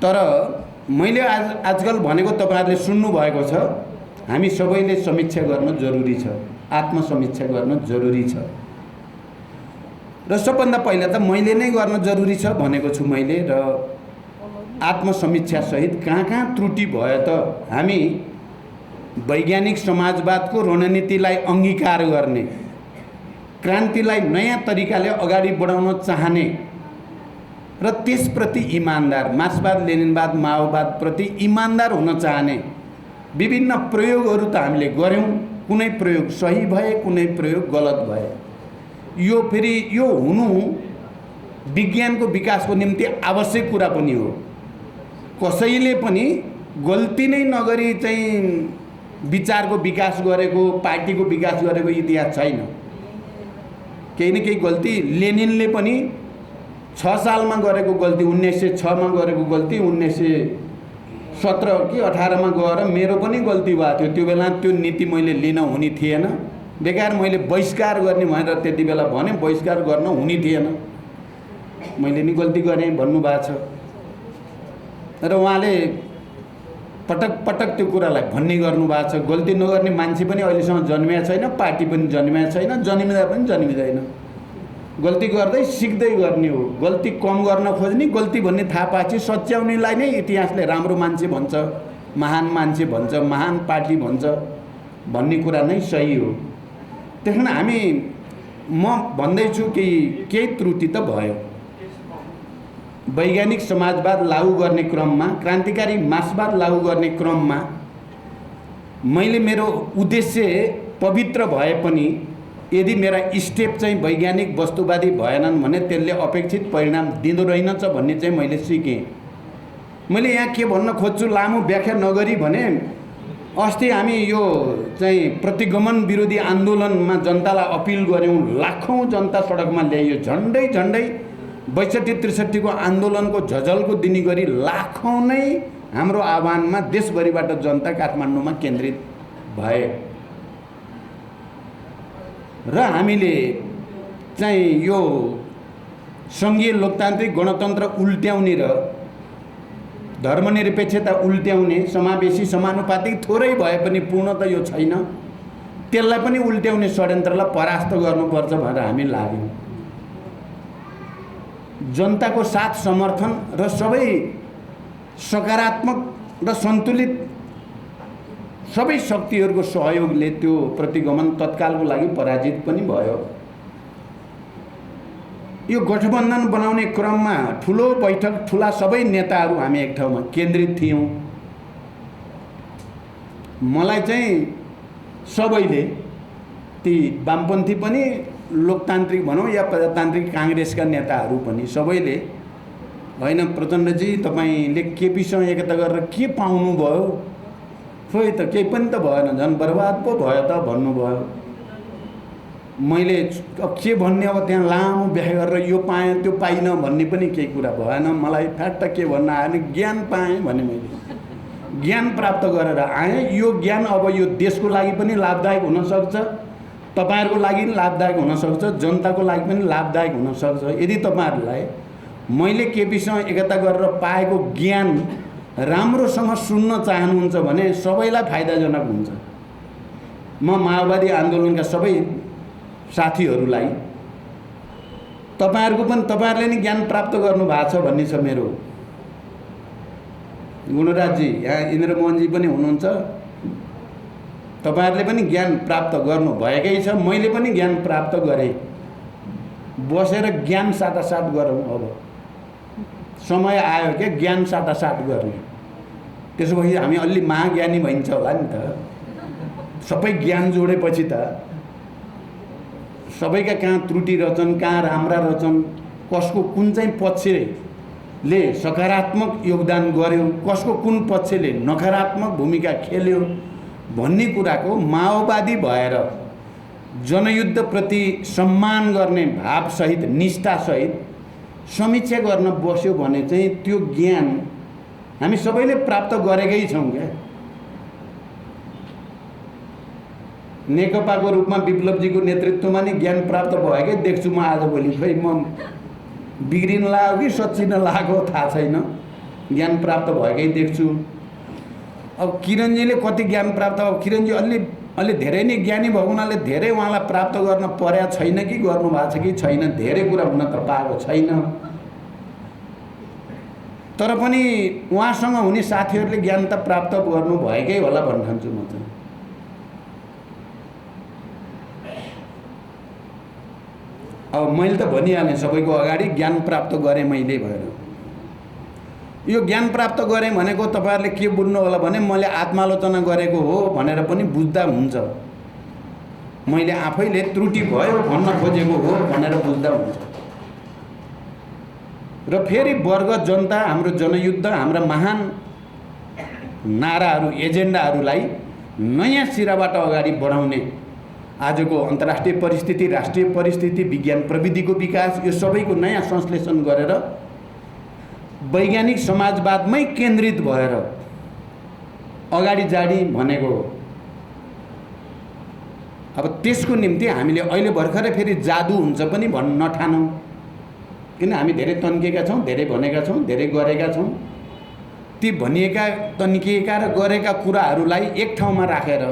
तर मैले आजकल भनेको तपाईँहरूले सुन्नुभएको छ, हामी सबैले समीक्षा गर्न जरुरी छ, आत्मसमीक्षा गर्न जरुरी छ। र सबभन्दा पहिला त मैले नै गर्न जरुरी छ भनेको छु मैले। र आत्मसमीक्षा सहित कहाँ कहाँ त्रुटि भयो त हामी वैज्ञानिक समाजवादको रणनीतिलाई अङ्गीकार गर्ने, क्रान्तिलाई नयाँ तरिकाले अगाडि बढाउन चाहने र त्यसप्रति इमान्दार, मार्क्सवाद लेनिनवाद माओवादप्रति इमान्दार हुन चाहने विभिन्न प्रयोगहरू त हामीले गऱ्यौँ। कुनै प्रयोग सही भए, कुनै प्रयोग गलत भए। यो फेरि यो हुनु विज्ञानको विकासको निम्ति आवश्यक कुरा पनि हो। कसैले पनि गल्ती नै नगरी चाहिँ विचारको विकास गरेको, पार्टीको विकास गरेको इतिहास छैन। केही न केही गल्ती लेनिनले पनि 6 सालमा गरेको गल्ती, 1906 मा गरेको गल्ती 1917 कि 18 मा गएर मेरो पनि गल्ती भएको थियो। त्यो बेला त्यो नीति मैले लिन हुने थिएन, बेकार मैले बहिष्कार गर्ने भनेर त्यति बेला भने, बहिष्कार गर्न हुने थिएन, मैले नि गल्ती गरेँ भन्नुभएको छ। र उहाँले पटक पटक त्यो कुरालाई भन्ने गर्नुभएको छ। गल्ती नगर्ने मान्छे पनि अहिलेसम्म जन्मिएको छैन, पार्टी पनि जन्मिएको छैन, जन्मिँदा पनि जन्मिँदैन। गल्ती गर्दै सिक्दै गर्ने हो। गल्ती कम गर्न खोज्ने, गल्ती भन्ने थाहा पाएपछि सच्याउनेलाई नै इतिहासले राम्रो मान्छे भन्छ, महान मान्छे भन्छ, महान पार्टी भन्छ भन्ने कुरा नै सही हो। त्यस कारण म भन्दैछु कि केही त्रुटि त भयो। वैज्ञानिक समाजवाद लागू गर्ने क्रममा, क्रान्तिकारी मार्क्सवाद लागू गर्ने क्रममा मैले मेरो उद्देश्य पवित्र भए पनि यदि मेरा स्टेप चाहिँ वैज्ञानिक वस्तुवादी भएनन् भने त्यसले अपेक्षित परिणाम दिँदो रहेनछ भन्ने चाहिँ मैले सिकेँ। मैले यहाँ के भन्न खोज्छु लामो व्याख्या नगरी भने, अस्ति हामी यो चाहिँ प्रतिगमन विरोधी आन्दोलनमा जनतालाई अपिल गऱ्यौँ, लाखौँ जनता सडकमा ल्याइयो, झन्डै 62-63 को आन्दोलनको झझल्को दिने गरी लाखौँ नै हाम्रो आह्वानमा देशभरिबाट जनता काठमाडौँमा केन्द्रित भए र हामीले चाहिँ यो सङ्घीय लोकतान्त्रिक गणतन्त्र उल्ट्याउने र धर्मनिरपेक्षता उल्ट्याउने समावेशी समानुपातिक थोरै भए पनि पूर्ण त यो छैन, त्यसलाई पनि उल्ट्याउने षड्यन्त्रलाई परास्त गर्नुपर्छ भनेर हामी लाग्यौँ। जनताको साथ समर्थन र सबै सकारात्मक र सन्तुलित सबै शक्तिहरूको सहयोगले त्यो प्रतिगमन तत्कालको लागि पराजित पनि भयो। यो गठबन्धन बनाउने क्रममा ठुलो बैठक, ठुला सबै नेताहरू हामी एक ठाउँमा केन्द्रित थियौँ। मलाई चाहिँ सबैले, ती वामपन्थी पनि लोकतान्त्रिक भनौँ या प्रजातान्त्रिक काङ्ग्रेसका नेताहरू पनि सबैले, होइन प्रचण्डजी तपाईँले केपीसँग एकता गरेर के पाउनुभयो, खोइ त केही पनि त भएन, झन् बर्बाद पो भयो त भन्नुभयो। मैले के भन्ने, अब त्यहाँ लामो व्याख्या गरेर यो पाएँ त्यो पाइनँ भन्ने पनि केही कुरा भएन। मलाई फ्याक्ट के भन्न आयो भने ज्ञान पाएँ भने मैले ज्ञान प्राप्त गरेर आएँ। यो ज्ञान अब यो देशको लागि पनि लाभदायक हुनसक्छ, तपाईँहरूको लागि पनि लाभदायक हुनसक्छ, जनताको लागि पनि लाभदायक हुनसक्छ। यदि तपाईँहरूलाई मैले केपीसँग एकता गरेर पाएको ज्ञान राम्रोसँग सुन्न चाहनुहुन्छ भने सबैलाई फाइदाजनक हुन्छ। म माओवादी आन्दोलनका सबै साथीहरूलाई तपाईँहरूले नि ज्ञान प्राप्त गर्नु भएको छ भन्ने छ मेरो। गुणराजजी, यहाँ इन्द्रमोहनजी पनि हुनुहुन्छ, तपाईँहरूले पनि ज्ञान प्राप्त गर्नु भएकै छ, मैले पनि ज्ञान प्राप्त गरेँ। बसेर ज्ञान साटासाट गरौँ। अब समय आयो क्या ज्ञान साटासाट गर्ने। त्यसो भए हामी अलि महाज्ञानी भइन्छ होला नि त। सबै ज्ञान जोडेपछि त सबैका कहाँ त्रुटि रहेछन्, कहाँ राम्रा रहेछन्, कसको कुन चाहिँ पक्षले सकारात्मक योगदान गर्यो, कसको कुन पक्षले नकारात्मक भूमिका खेल्यो भन्ने कुराको माओवादी भएर जनयुद्धप्रति सम्मान गर्ने भावसहित निष्ठासहित समीक्षा गर्न बस्यो भने चाहिँ त्यो ज्ञान हामी सबैले प्राप्त गरेकै छौँ क्या। नेकपाको रूपमा विप्लवजीको नेतृत्वमा नै ज्ञान प्राप्त भएकै देख्छु म आजभोलि। खै म बिग्रिन लाग्यो कि सच्चिन लाग्यो थाहा छैन, ज्ञान प्राप्त भएकै देख्छु। अब किरणजीले कति ज्ञान प्राप्त, अब किरणजी अलि धेरै नै ज्ञानी भएको हुनाले धेरै उहाँलाई प्राप्त गर्न पर्या छैन कि गर्नु भएको छ कि छैन, धेरै कुरा हुन त पाएको छैन। तर पनि उहाँसँग हुने साथीहरूले ज्ञान त प्राप्त गर्नु भएकै होला भन्न ठान्छु म चाहिँ। अब मैले त भनिहालेँ सबैको अगाडि ज्ञान प्राप्त गरेँ मैले भएर। यो ज्ञान प्राप्त गरेँ भनेको तपाईँहरूले के बुझ्नु होला भने मैले आत्मालोचना गरेको हो भनेर पनि बुझ्दा हुन्छ। मैले आफैले त्रुटि भयो भन्न खोजेको हो भनेर बुझ्दा हुन्छ। र फेरि वर्ग जनता, हाम्रो जनयुद्ध, हाम्रा महान नाराहरू, एजेन्डाहरूलाई नयाँ सिराबाट अगाडि बढाउने आजको अन्तर्राष्ट्रिय परिस्थिति, राष्ट्रिय परिस्थिति, विज्ञान प्रविधिको विकास, यो सबैको नयाँ संश्लेषण गरेर वैज्ञानिक समाजवादमै केन्द्रित भएर अगाडि जाने भनेको हो। अब त्यसको निम्ति हामीले अहिले भर्खरै फेरि जादु हुन्छ पनि भन्न नठानौँ, किन हामी धेरै तन्केका छौँ, धेरै भनेका छौँ, धेरै गरेका छौँ। ती भनिएका, तन्किएका र गरेका कुराहरूलाई एक ठाउँमा राखेर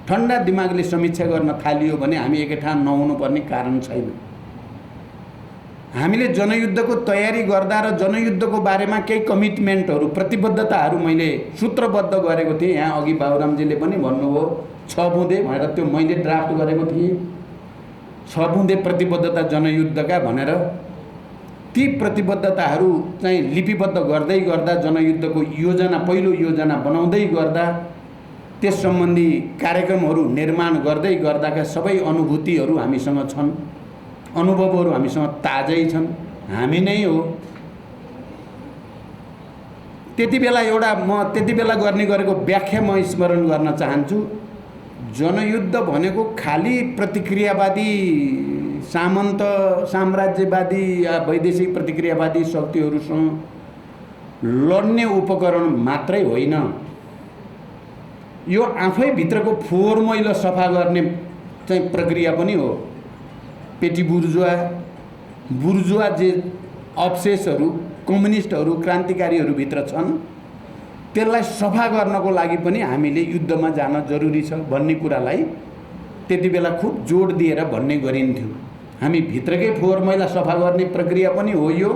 ठन्डा दिमागले समीक्षा गर्न थालियो भने हामी एकै ठाउँ नहुनुपर्ने कारण छैन। हामीले जनयुद्धको तयारी गर्दा र जनयुद्धको बारेमा केही कमिटमेन्टहरू, प्रतिबद्धताहरू मैले सूत्रबद्ध गरेको थिएँ। यहाँ अघि बाबुरामजीले पनि भन्नुभयो 6 बुँदे भनेर, त्यो मैले ड्राफ्ट गरेको थिएँ 6 बुँदे प्रतिबद्धता जनयुद्धका भनेर। ती प्रतिबद्धताहरू चाहिँ लिपिबद्ध गर्दै गर्दा, जनयुद्धको योजना, पहिलो योजना बनाउँदै गर्दा, त्यस सम्बन्धी कार्यक्रमहरू निर्माण गर्दै गर्दाका सबै अनुभूतिहरू हामीसँग छन्, अनुभवहरू हामीसँग ताजै छन्, हामी नै हो। त्यति बेला गर्ने गरेको व्याख्या म स्मरण गर्न चाहन्छु। जनयुद्ध भनेको खाली प्रतिक्रियावादी सामन्त साम्राज्यवादी या वैदेशिक प्रतिक्रियावादी शक्तिहरूसँग लड्ने उपकरण मात्रै होइन, यो आफै भित्रको फोहोर मैला सफा गर्ने चाहिँ प्रक्रिया पनि हो। पेटी बुर्जुवा जे अब्सेसहरू कम्युनिस्टहरू क्रान्तिकारीहरूभित्र छन् त्यसलाई सफा गर्नको लागि पनि हामीले युद्धमा जान जरुरी छ भन्ने कुरालाई त्यति बेला खुब जोड दिएर भन्ने गरिन्थ्यो। हामी भित्रकै फोहोर मैला सफा गर्ने प्रक्रिया पनि हो यो,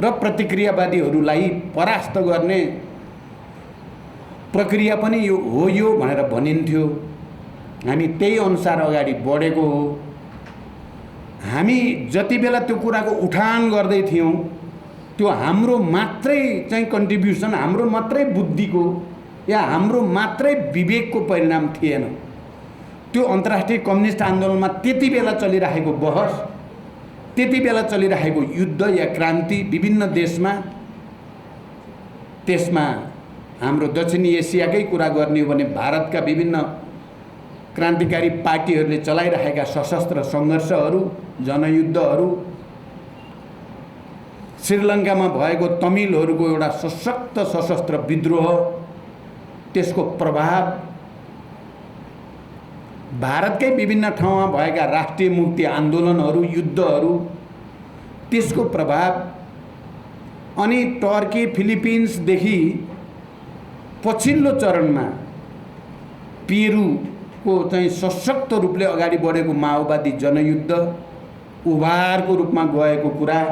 र प्रतिक्रियावादीहरूलाई परास्त गर्ने प्रक्रिया पनि यो हो यो भनेर भनिन्थ्यो। हामी त्यही अनुसार अगाडि बढेको हो। हामी जति बेला त्यो कुराको उठान गर्दै थियौँ त्यो हाम्रो मात्रै चाहिँ कन्ट्रिब्युसन, हाम्रो मात्रै बुद्धिको या हाम्रो मात्रै विवेकको परिणाम थिएन। त्यो अन्तर्राष्ट्रिय कम्युनिस्ट आन्दोलनमा त्यति बेला चलिरहेको बहस, त्यति बेला चलिरहेको युद्ध या क्रान्ति विभिन्न देशमा, त्यसमा हाम्रो दक्षिणी एसियाकै कुरा गर्ने हो भने भारतका विभिन्न क्रान्तिकारी पार्टीहरूले चलाइरहेका सशस्त्र सङ्घर्षहरू, जनयुद्धहरू, श्रीलङ्कामा भएको तमिलहरूको एउटा सशक्त सशस्त्र विद्रोह, त्यसको प्रभाव, भारतकै विभिन्न ठाउँमा भएका राष्ट्रिय मुक्ति आन्दोलनहरू, युद्धहरू, त्यसको प्रभाव, अनि टर्की फिलिपिन्सदेखि पछिल्लो चरणमा पेरुको चाहिँ सशक्त रूपले अगाडि बढेको माओवादी जनयुद्ध उभारको रूपमा गएको कुरा,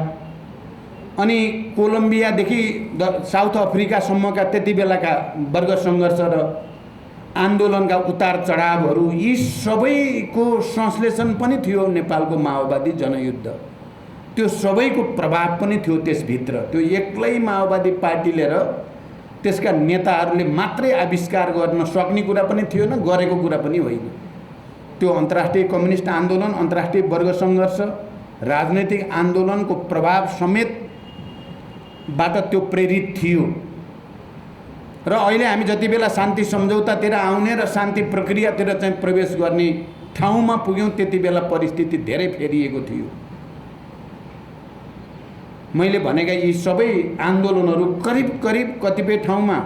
अनि कोलम्बियादेखि साउथ अफ्रिकासम्मका त्यति बेलाका वर्ग सङ्घर्ष र आन्दोलनका उतार चढावहरू, यी सबैको संश्लेषण पनि थियो नेपालको माओवादी जनयुद्ध। त्यो सबैको प्रभाव पनि थियो त्यसभित्र। त्यो एक्लै माओवादी पार्टीले र त्यसका नेताहरूले मात्रै आविष्कार गर्न सक्ने कुरा पनि थिएन, गरेको कुरा पनि होइन। त्यो अन्तर्राष्ट्रिय कम्युनिस्ट आन्दोलन, अन्तर्राष्ट्रिय वर्ग सङ्घर्ष, राजनैतिक आन्दोलनको प्रभाव समेतबाट त्यो प्रेरित थियो। र अहिले हामी जति बेला शान्ति सम्झौतातिर आउने र शान्ति प्रक्रियातिर चाहिँ प्रवेश गर्ने ठाउँमा पुग्यौँ त्यति बेला परिस्थिति धेरै फेरिएको थियो। मैले भनेका यी सबै आन्दोलनहरू करिब करिब कतिपय ठाउँमा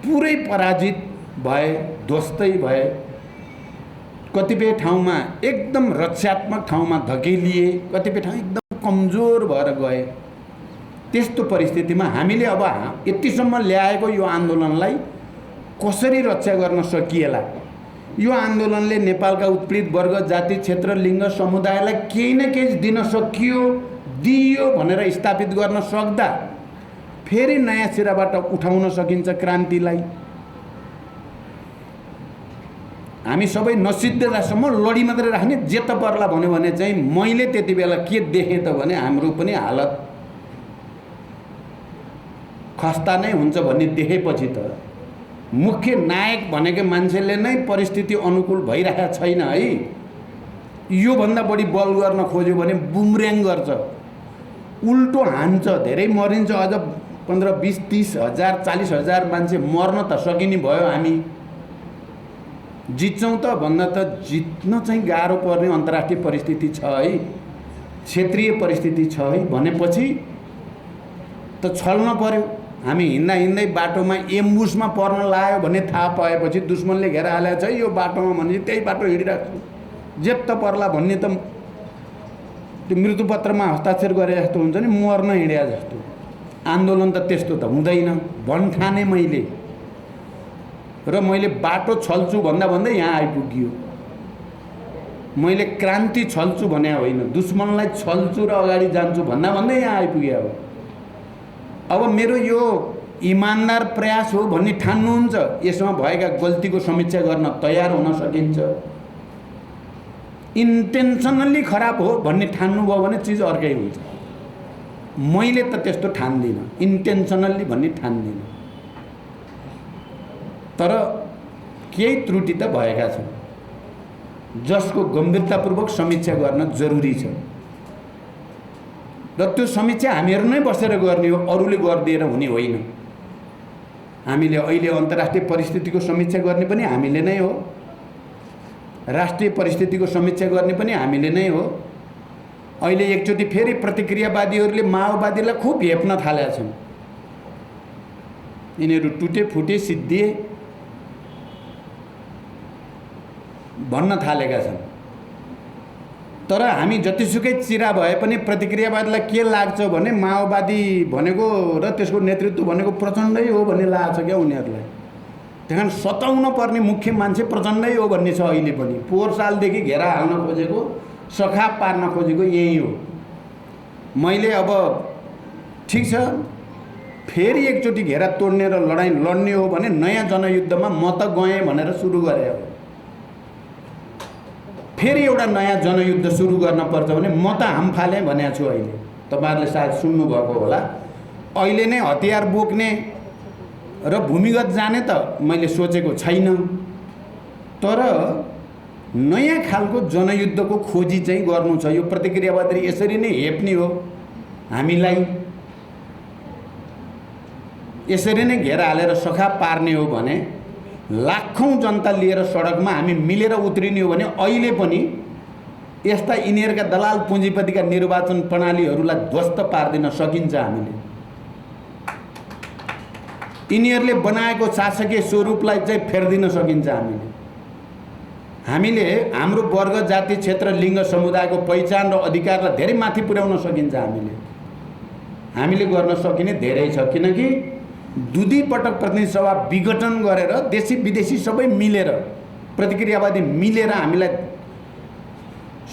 पुरै पराजित भए, ध्वस्तै भए, कतिपय ठाउँमा एकदम रक्षात्मक ठाउँमा धकेलिए, कतिपय ठाउँ एकदम कमजोर भएर गए। त्यस्तो परिस्थितिमा हामीले अब यतिसम्म ल्याएको यो आन्दोलनलाई कसरी रक्षा गर्न सकिएला? यो आन्दोलनले नेपालका उत्पीडित वर्ग, जाति, क्षेत्र, लिङ्ग, समुदायलाई केही न केही दिन सकियो, दियो भनेर स्थापित गर्न सक्दा फेरि नयाँ सिराबाट उठाउन सकिन्छ क्रान्तिलाई। हामी सबै नसिद्धतासम्म लडी मात्रै राख्ने, जे त पर्ला भन्यो भने चाहिँ मैले त्यति बेला के देखेँ त भने हाम्रो पनि हालत खस्ता नै हुन्छ भन्ने देखेपछि त मुख्य नायक भनेको मान्छेले नै परिस्थिति अनुकूल भइरहेको छैन है। योभन्दा बढी बल गर्न खोज्यो भने बुमर्याङ गर्छ, उल्टो हान्छ, धेरै मरिन्छ। अझ 15, 20, 30 हजार 40 हजार मान्छे मर्न त सकिने भयो। हामी जित्छौँ त भन्दा त जित्न चाहिँ गाह्रो पर्ने अन्तर्राष्ट्रिय परिस्थिति छ है, क्षेत्रीय परिस्थिति छ है भनेपछि त छल्न पर्यो। हामी हिँड्दा हिँड्दै बाटोमा एम्बुसमा पर्न लाग्यो भन्ने थाहा पाएपछि दुश्मनले घेरा हालेको छ यो बाटोमा भने त्यही बाटो हिँडिरहेको छु, जे त पर्ला भन्ने त त्यो मृत्युपत्रमा हस्ताक्षर गरे जस्तो हुन्छ नि, मर्न हिँड्या जस्तो। आन्दोलन त त्यस्तो त हुँदैन भन्ठाने मैले, र मैले बाटो छल्छु भन्दा भन्दै यहाँ आइपुग्यो। मैले क्रान्ति छल्छु भने होइन, दुश्मनलाई छल्छु र अगाडि जान्छु भन्दा भन्दै यहाँ आइपुग्यो हो। अब मेरो यो इमान्दार प्रयास हो भन्ने ठान्नुहुन्छ, यसमा भएका गल्तीको समीक्षा गर्न तयार हुन सकिन्छ। इन्टेन्सनल्ली खराब हो भन्ने ठान्नुभयो भने चिज अर्कै हुन्छ। मैले त त्यस्तो ठान्दिनँ, इन्टेन्सनल्ली भन्ने ठान्दिनँ। तर केही त्रुटि त भएका छन् जसको गम्भीरतापूर्वक समीक्षा गर्न जरुरी छ, र त्यो समीक्षा हामीहरू नै बसेर गर्ने हो, अरूले गरिदिएर हुने होइन। हामीले अहिले अन्तर्राष्ट्रिय परिस्थितिको समीक्षा गर्ने पनि हामीले नै हो, राष्ट्रिय परिस्थितिको समीक्षा गर्ने पनि हामीले नै हो। अहिले एकचोटि फेरि प्रतिक्रियावादीहरूले माओवादीलाई खुब हेप्न थालेका छन्। यिनीहरू टुटे फुटे सिद्धिए भन्न थालेका छन्। तर हामी जतिसुकै चिरा भए पनि प्रतिक्रियावादीलाई के लाग्छ भने माओवादी भनेको र त्यसको नेतृत्व भनेको प्रचण्डै हो भन्ने लाग्छ क्या उनीहरूलाई। त्यहाँ सताउन पर्ने मुख्य मान्छे प्रचण्डै हो भन्ने छ। अहिले पनि पोहोर सालदेखि घेरा हाल्न खोजेको, सखाप पार्न खोजेको यही हो। मैले अब ठिक छ फेरि एकचोटि घेरा तोड्ने र लडाइँ लड्ने हो भने नयाँ जनयुद्धमा म त गएँ भनेर सुरु गरे। अब फेरि एउटा नयाँ जनयुद्ध सुरु गर्न पर्छ भने म त हाम फालेँ भनेको छु। अहिले तपाईँहरूले सायद सुन्नुभएको होला। अहिले नै हतियार बोक्ने र भूमिगत जाने त मैले सोचेको छैन। तर नयाँ खालको जनयुद्धको खोजी चाहिँ गर्नु छ। यो प्रतिक्रियावादी यसरी नै हेप्ने हो, हामीलाई यसरी नै घेरा हालेर सखा पार्ने हो भने, लाखौँ जनता लिएर सडकमा हामी मिलेर उत्रिने हो भने अहिले पनि यस्ता यिनीहरूका दलाल पुँजीपतिका निर्वाचन प्रणालीहरूलाई ध्वस्त पार्दिन सकिन्छ। हामीले यिनीहरूले बनाएको शासकीय स्वरूपलाई चाहिँ फेर्दिन सकिन्छ। हामीले हाम्रो वर्ग, जाति, क्षेत्र, लिङ्ग, समुदायको पहिचान र अधिकारलाई धेरै माथि पुर्याउन सकिन्छ। हामीले गर्न सकिने धेरै छ। किनकि दुई पटक प्रतिनिधि सभा विघटन गरेर देशी विदेशी सबै मिलेर, प्रतिक्रियावादी मिलेर हामीलाई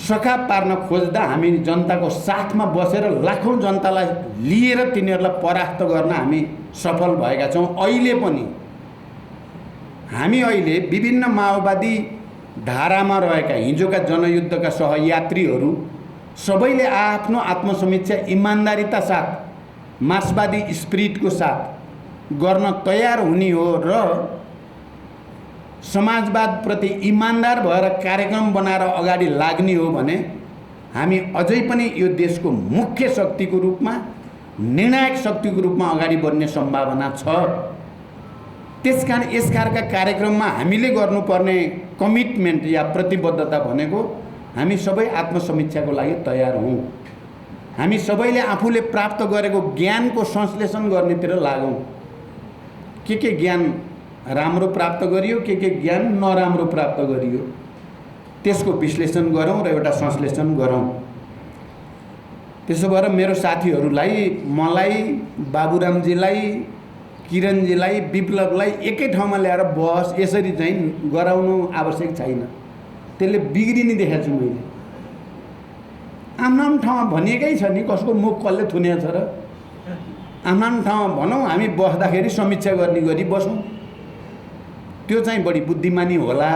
सखा पार्न खोज्दा हामी जनताको साथमा बसेर लाखौँ जनतालाई लिएर तिनीहरूलाई परास्त गर्न हामी सफल भएका छौँ। अहिले पनि हामी अहिले विभिन्न माओवादी धारामा रहेका हिजोका जनयुद्धका सहयात्रीहरू सबैले आफ्नो आत्मसमीक्षा इमान्दारिता साथ, मार्क्सवादी स्पिरिटको साथ गर्न तयार हुने हो र समाजवादप्रति इमान्दार भएर कार्यक्रम बनाएर अगाडि लाग्ने हो भने हामी अझै पनि यो देशको मुख्य शक्तिको रूपमा, निर्णायक शक्तिको रूपमा अगाडि बढ्ने सम्भावना छ। त्यसकारण यसकारका कार्यक्रममा हामीले गर्नुपर्ने कमिटमेन्ट या प्रतिबद्धता भनेको हामी सबै आत्मसमीक्षाको लागि तयार हौँ। हामी सबैले आफूले प्राप्त गरेको ज्ञानको संश्लेषण गर्नेतिर लागौँ। के ज्ञान राम्रो प्राप्त गरियो, के ज्ञान नराम्रो प्राप्त गरियो, त्यसको विश्लेषण गरौँ र एउटा संश्लेषण गरौँ। त्यसो भएर मेरो साथीहरूलाई, मलाई, बाबुरामजीलाई, किरणजीलाई, विप्लवलाई एकै ठाउँमा ल्याएर बस यसरी चाहिँ गराउनु आवश्यक छैन। त्यसले बिग्रिने देखेको छु मैले। आफ्नो ठाउँमा भनिएकै छ नि, कसको मुख कसले थुनेको छ र। आफ्नो ठाउँमा भनौँ, हामी बस्दाखेरि समीक्षा गर्ने गरी बसौँ, त्यो चाहिँ बढी बुद्धिमानी होला।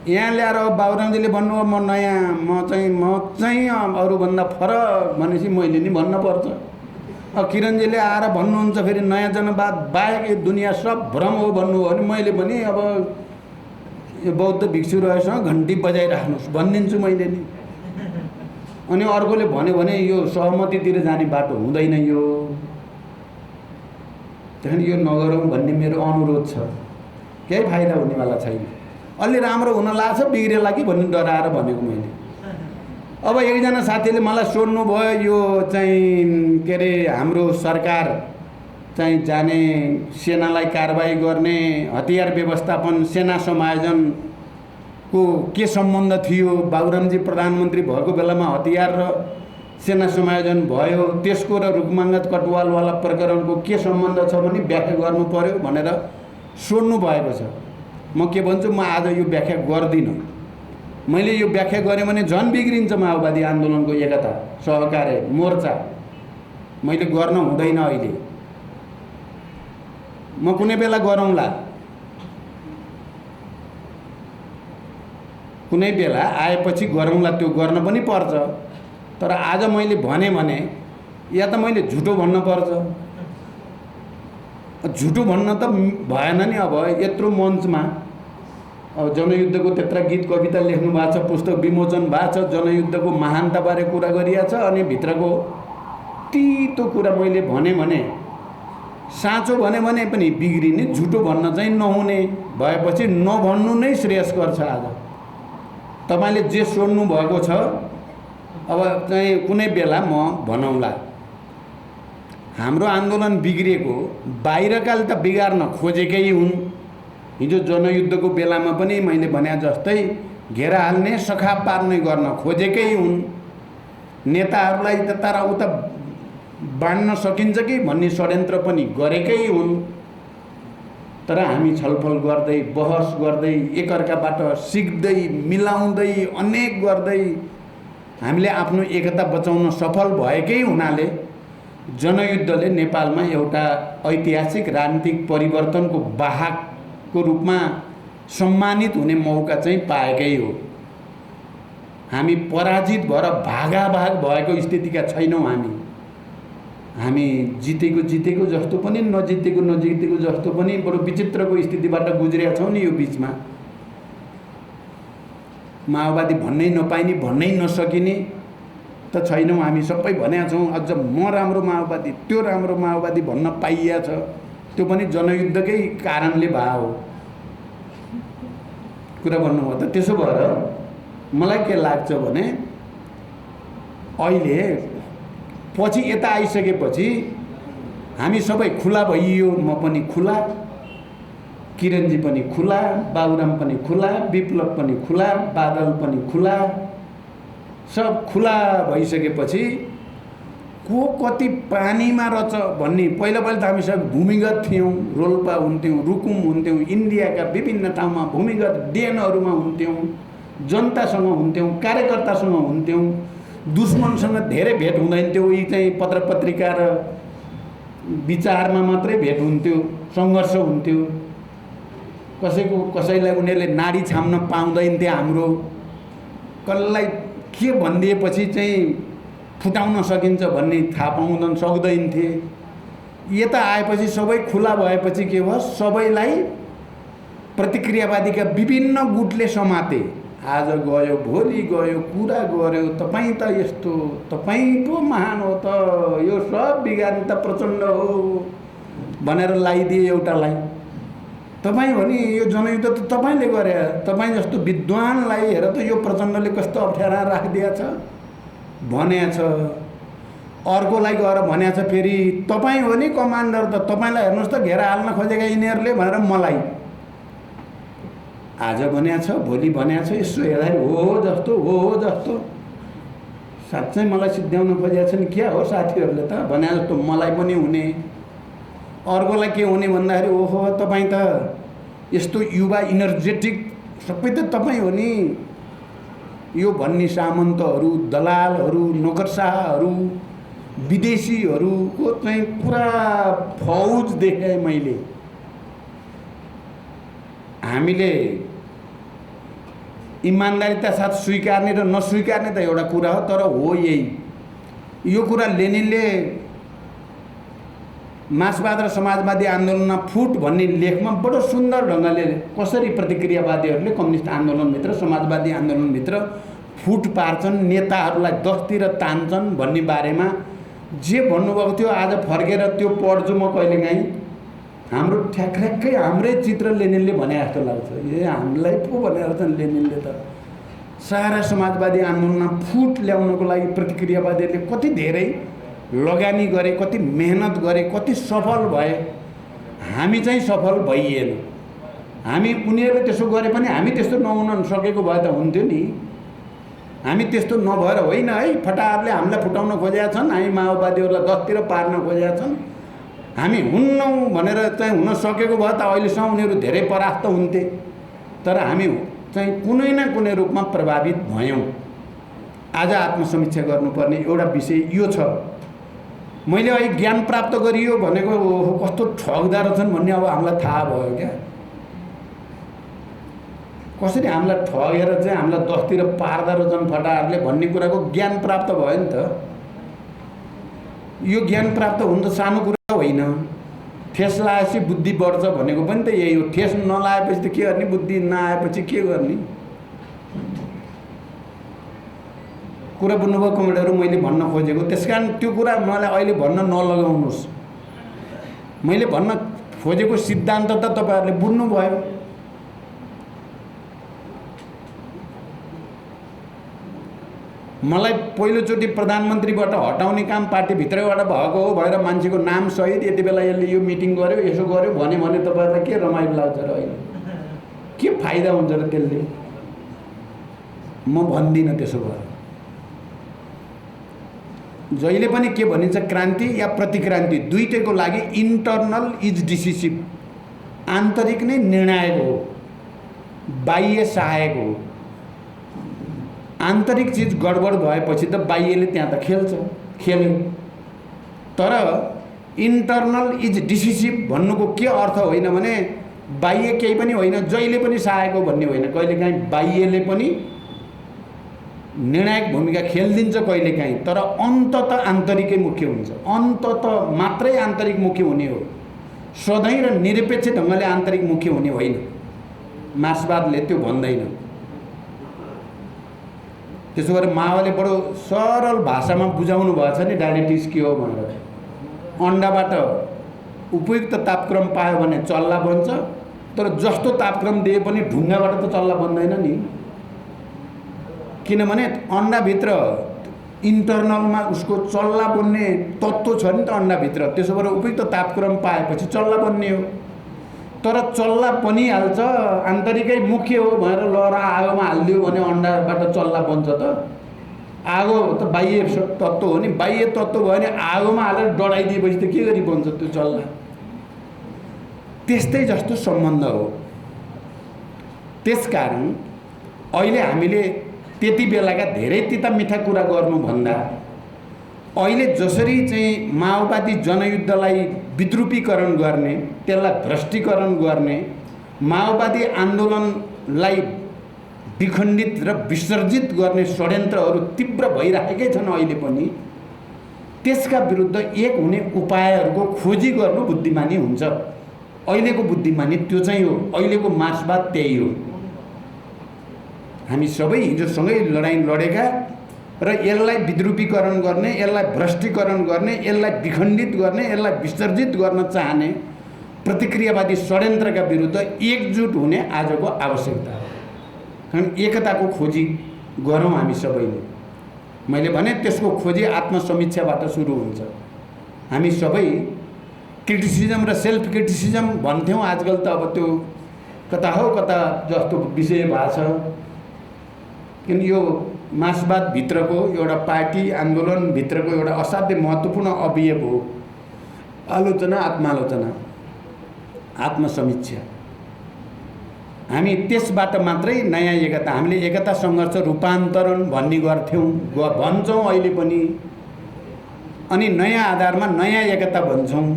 यहाँ ल्याएर बाबुरामजीले भन्नु म नयाँ, म चाहिँ अरूभन्दा फरक भनेपछि मैले नि भन्नुपर्छ। अब किरणजीले आएर भन्नुहुन्छ फेरि नयाँ जनवाद बाहेक यो दुनियाँ सब भ्रम हो भन्नुभयो भने मैले पनि अब यो बौद्ध भिक्षु रहेछ घन्टी बजाइराख्नुहोस् भनिदिन्छु मैले नि। अनि अर्कोले भन्यो भने यो सहमतितिर जाने बाटो हुँदैन, यो त्यहाँदेखि यो नगरौँ भन्ने मेरो अनुरोध छ। केही फाइदा हुनेवाला छैन। अलि राम्रो हुन लाग्छ, बिग्रेला कि भन्ने डराएर भनेको मैले। अब एकजना साथीले मलाई सोध्नु भयो, यो चाहिँ के अरे हाम्रो सरकार चाहिँ जाने, सेनालाई कारबाही गर्ने, हतियार व्यवस्थापन, सेना समायोजनको के सम्बन्ध थियो? बाबुरामजी प्रधानमन्त्री भएको बेलामा हतियार र सेना समायोजन भयो, त्यसको र रुकमाङ्गत कटुवालवाला प्रकरणको के सम्बन्ध छ भने व्याख्या गर्नु पर्यो भनेर सोध्नु भएको छ। म के भन्छु, म आज यो व्याख्या गर्दिनँ। मैले यो व्याख्या गरेँ भने झन् बिग्रिन्छ माओवादी आन्दोलनको एकता, सहकार्य, मोर्चा। मैले गर्न हुँदैन अहिले। म कुनै बेला गरौँला, कुनै बेला आएपछि गरौँला, त्यो गर्न पनि पर्छ। तर आज मैले भने या त मैले झुटो भन्न पर्छ। झुटो भन्न त भएन नि। अब यत्रो मञ्चमा अब जनयुद्धको त्यत्रा गीत कविता लेख्नु भएको छ, पुस्तक विमोचन भएको छ, जनयुद्धको महानताबारे कुरा गरिएको छ, अनि भित्रको तितो कुरा मैले भने साँचो भने पनि बिग्रिने, झुटो भन्न चाहिँ नहुने भएपछि नभन्नु नै श्रेयस्कर छ। आज तपाईँले जे सोध्नु भएको छ अब चाहिँ कुनै बेला म भनौँला। हाम्रो आन्दोलन बिग्रिएको बाहिरकाले त बिगार्न खोजेकै हुन्। हिजो जनयुद्धको बेलामा पनि मैले भने जस्तै घेरा हाल्ने सखाप पार्ने गर्न खोजेकै हुन् नेताहरूलाई त। तर उता बाँड्न सकिन्छ कि भन्ने षड्यन्त्र पनि गरेकै हुन्। तर हामी छलफल गर्दै बहस गर्दै एकअर्काबाट सिक्दै मिलाउँदै अनेक गर्दै हामीले आफ्नो एकता बचाउन सफल भएकै हुनाले जनयुद्धले नेपालमा एउटा ऐतिहासिक राजनीतिक परिवर्तनको वाहकको रूपमा सम्मानित हुने मौका चाहिँ पाएकै हो। हामी पराजित भएर भागाभाग भएको स्थितिका छैनौँ। हामी जितेको जस्तो पनि नजितेको जस्तो पनि बडो विचित्रको स्थितिबाट गुज्रेका छौँ नि। यो बिचमा माओवादी भन्नै नपाइने भन्नै नसकिने त छैनौँ। हामी सबै भनेका छौँ अझ म राम्रो माओवादी त्यो राम्रो माओवादी भन्न पाइया छ। त्यो पनि जनयुद्धकै कारणले भए हो कुरा भन्नुभयो त। त्यसो भएर मलाई के लाग्छ भने अहिले पछि यता आइसकेपछि हामी सबै खुला भइयो। म पनि खुला, किरणजी पनि खुला, बाबुराम पनि खुला, विप्लव पनि खुला, बादल पनि खुला, सब खुला भइसकेपछि को कति पानीमा रहेछ भन्ने पहिला त हामी सब भूमिगत थियौँ। रोल्पा हुन्थ्यौँ, रुकुम हुन्थ्यौँ, इन्डियाका विभिन्न ठाउँमा भूमिगत डेनहरूमा हुन्थ्यौँ, जनतासँग हुन्थ्यौँ, कार्यकर्तासँग हुन्थ्यौँ। दुश्मनसँग धेरै भेट हुँदैन थियो। यी चाहिँ पत्र पत्रिका र विचारमा मात्रै भेट हुन्थ्यो, सङ्घर्ष हुन्थ्यो। कसैलाई उनीहरूले नाडी छाम्न पाउँदैन थियो। हाम्रो कसलाई के भनिदिएपछि चाहिँ फुटाउन सकिन्छ भन्ने थाहा पाउन सक्दैन थिए। यता आएपछि सबै खुला भएपछि के भयो, सबैलाई प्रतिक्रियावादीका विभिन्न गुटले समाते। आज गयो भोलि गयो, कुरा गर्यो, तपाईँ त यस्तो, तपाईँ पो महान हो त, यो सब बिगार्ने त प्रचण्ड हो भनेर लगाइदिए एउटालाई। तपाईँ भने यो जनयुद्ध त तपाईँले गरे, तपाईँ जस्तो विद्वानलाई हेर त यो प्रचण्डले कस्तो अप्ठ्यारा राखिदिएछ भनेछ। अर्कोलाई गएर भनेछ फेरि तपाईँ हो नि कमान्डर त, तपाईँलाई हेर्नुहोस् त घेरा हाल्न खोजेका यिनीहरूले भनेर मलाई आज भनेछ, भोलि भनेछ। यसो हेर्दाखेरि हो जस्तो साँच्चै मलाई सिद्ध्याउन खोजेका छन् क्या हो साथीहरूले त भने जस्तो मलाई पनि हुने। अर्कोलाई के हुने भन्दाखेरि ओहो तपाईँ त यस्तो युवा इनर्जेटिक सबै त तपाईँ हो नि। यो भन्ने सामन्तहरू, दलालहरू, नोकरशाहहरू, विदेशीहरूको चाहिँ पुरा फौज देखेँ मैले। हामीले इमान्दारिता साथ स्वीकार्ने र नस्वीकार्ने त एउटा कुरा हो, तर हो यही। यो कुरा लेनिनले मार्क्सवाद र समाजवादी आन्दोलनमा फुट भन्ने लेखमा बडो सुन्दर ढङ्गले कसरी प्रतिक्रियावादीहरूले कम्युनिस्ट आन्दोलनभित्र, समाजवादी आन्दोलनभित्र फुट पार्छन्, नेताहरूलाई दसतिर तान्छन् भन्ने बारेमा जे भन्नुभएको थियो आज फर्केर त्यो पढ्छु म कहिलेकाहीँ। हाम्रो ठ्याक्कै हाम्रै चित्र लेनिनले भने जस्तो लाग्छ। ए हामीलाई पो भनेर छन् लेनिनले त। सारा समाजवादी आन्दोलनमा फुट ल्याउनको लागि प्रतिक्रियावादीहरूले कति धेरै लगानी गरे, कति मेहनत गरे, कति सफल भए। हामी चाहिँ सफल भइएन। हामी उनीहरूले त्यसो गरे पनि हामी त्यस्तो नहुन सकेको भए त हुन्थ्यो नि। हामी त्यस्तो नभएर होइन है, फटाहरूले हामीलाई फुटाउन खोजेका छन्, हामी माओवादीहरूलाई दसतिर पार्न खोजेका छन्। हामी हुन्नौँ भनेर चाहिँ हुन सकेको भए त अहिलेसम्म उनीहरू धेरै परास्त हुन्थे। तर हामी चाहिँ कुनै न कुनै रूपमा प्रभावित भयौँ। आज आत्मसमीक्षा गर्नुपर्ने एउटा विषय यो छ। मैले अहिले ज्ञान प्राप्त गरियो भनेको कस्तो ठग्दा रहेछन् भन्ने अब हामीलाई थाहा भयो क्या। कसरी हामीलाई ठगेर चाहिँ हामीलाई दसतिर पार्दा रहेछन् फटाहरूले भन्ने कुराको ज्ञान प्राप्त भयो नि त। यो ज्ञान प्राप्त हुनु त सानो कुरा होइन। ठेस लगाएपछि बुद्धि बढ्छ भनेको पनि त यही हो। ठेस नलाएपछि त के गर्ने, बुद्धि नआएपछि के गर्ने कुरा बुझ्नुभयो कमेन्टहरू मैले भन्न खोजेको। त्यस कारण त्यो कुरा मलाई अहिले भन्न नलगाउनुहोस्। मैले भन्न खोजेको सिद्धान्त त तपाईँहरूले बुझ्नुभयो। मलाई पहिलोचोटि प्रधानमन्त्रीबाट हटाउने काम पार्टीभित्रैबाट भएको हो भएर मान्छेको नाम सहित यति बेला यसले यो मिटिङ गर्यो यसो गर्यो भने तपाईँहरूलाई के रमाइलो लाग्छ र अहिले के फाइदा हुन्छ र त्यसले? म भन्दिनँ त्यसो भएर। जहिले पनि के भनिन्छ क्रान्ति या प्रतिक्रान्ति दुईटैको लागि इन्टर्नल इज डिसिसिभ, आन्तरिक नै निर्णायक हो, बाह्य सहायक हो। आन्तरिक चिज गडबड भएपछि त बाह्यले त्यहाँ त खेल्यो। तर इन्टर्नल इज डिसिसिभ भन्नुको के अर्थ होइन भने बाह्य केही पनि होइन, जहिले पनि सहायक हो भन्ने होइन। कहिलेकाहीँ बाह्यले पनि निर्णायक भूमिका खेलिदिन्छ कहिलेकाहीँ, तर अन्ततः आन्तरिकै मुख्य हुन्छ। अन्ततः मात्रै आन्तरिक मुख्य हुने हो, सधैँ र निरपेक्ष ढङ्गले आन्तरिक मुख्य हुने होइन। मार्क्सवादले त्यो भन्दैन। त्यसो गरेर माओले बडो सरल भाषामा बुझाउनु भएको छ नि डायलेक्टिक्स के हो भनेर। अन्डाबाट उपयुक्त तापक्रम पायो भने चल्ला बन्छ, तर जस्तो तापक्रम दिए पनि ढुङ्गाबाट त चल्ला बन्दैन नि। किनभने अन्डाभित्र इन्टर्नलमा उसको चल्ला बन्ने तत्त्व छ नि त अन्डाभित्र। त्यसो भएर उपयुक्त तापक्रम पाएपछि चल्ला बन्ने हो। तर चल्ला पनि हाल्छ, आन्तरिकै मुख्य हो भनेर लहरा आगोमा हालिदियो भने अन्डाबाट चल्ला बन्छ त? आगो त बाह्य तत्त्व हो नि। बाह्य तत्त्व भयो भने आगोमा हालेर डढाइदिएपछि त के गरी बन्छ त्यो चल्ला? त्यस्तै जस्तो सम्बन्ध हो। त्यसकारण अहिले हामीले त्यति बेलाका धेरै तिता मिठा कुरा गर्नुभन्दा अहिले जसरी चाहिँ माओवादी जनयुद्धलाई विद्रूपीकरण गर्ने, त्यसलाई भ्रष्टीकरण गर्ने, माओवादी आन्दोलनलाई विखण्डित र विसर्जित गर्ने षड्यन्त्रहरू तीव्र भइरहेकै छन् अहिले पनि। त्यसका विरुद्ध एक हुने उपायहरूको खोजी गर्नु बुद्धिमानी हुन्छ। अहिलेको बुद्धिमानी त्यो चाहिँ हो। अहिलेको मार्क्सवाद त्यही हो। हामी सबै हिजोसँगै लडाइँ लडेका र यसलाई विद्रूपीकरण गर्ने, यसलाई भ्रष्टीकरण गर्ने, यसलाई विखण्डित गर्ने, यसलाई विसर्जित गर्न चाहने प्रतिक्रियावादी षड्यन्त्रका विरुद्ध एकजुट हुने आजको आवश्यकता हो। कारण एकताको खोजी गरौँ हामी सबैले। मैले भने त्यसको खोजी आत्मसमीक्षाबाट सुरु हुन्छ। हामी सबै क्रिटिसिजम र सेल्फ क्रिटिसिजम भन्थ्यौँ, आजकल त अब त्यो कता हो कता जस्तो विषय भएको छ। किन यो मार्क्सवादभित्रको एउटा पार्टी आन्दोलनभित्रको एउटा असाध्य महत्त्वपूर्ण अवयव हो आलोचना, आत्मालोचना, आत्मसमीक्षा। हामी त्यसबाट मात्रै नयाँ एकता, हामीले एकता सङ्घर्ष रूपान्तरण भन्ने गर्थ्यौँ, भन्छौँ अहिले पनि। अनि नयाँ आधारमा नयाँ एकता भन्छौँ।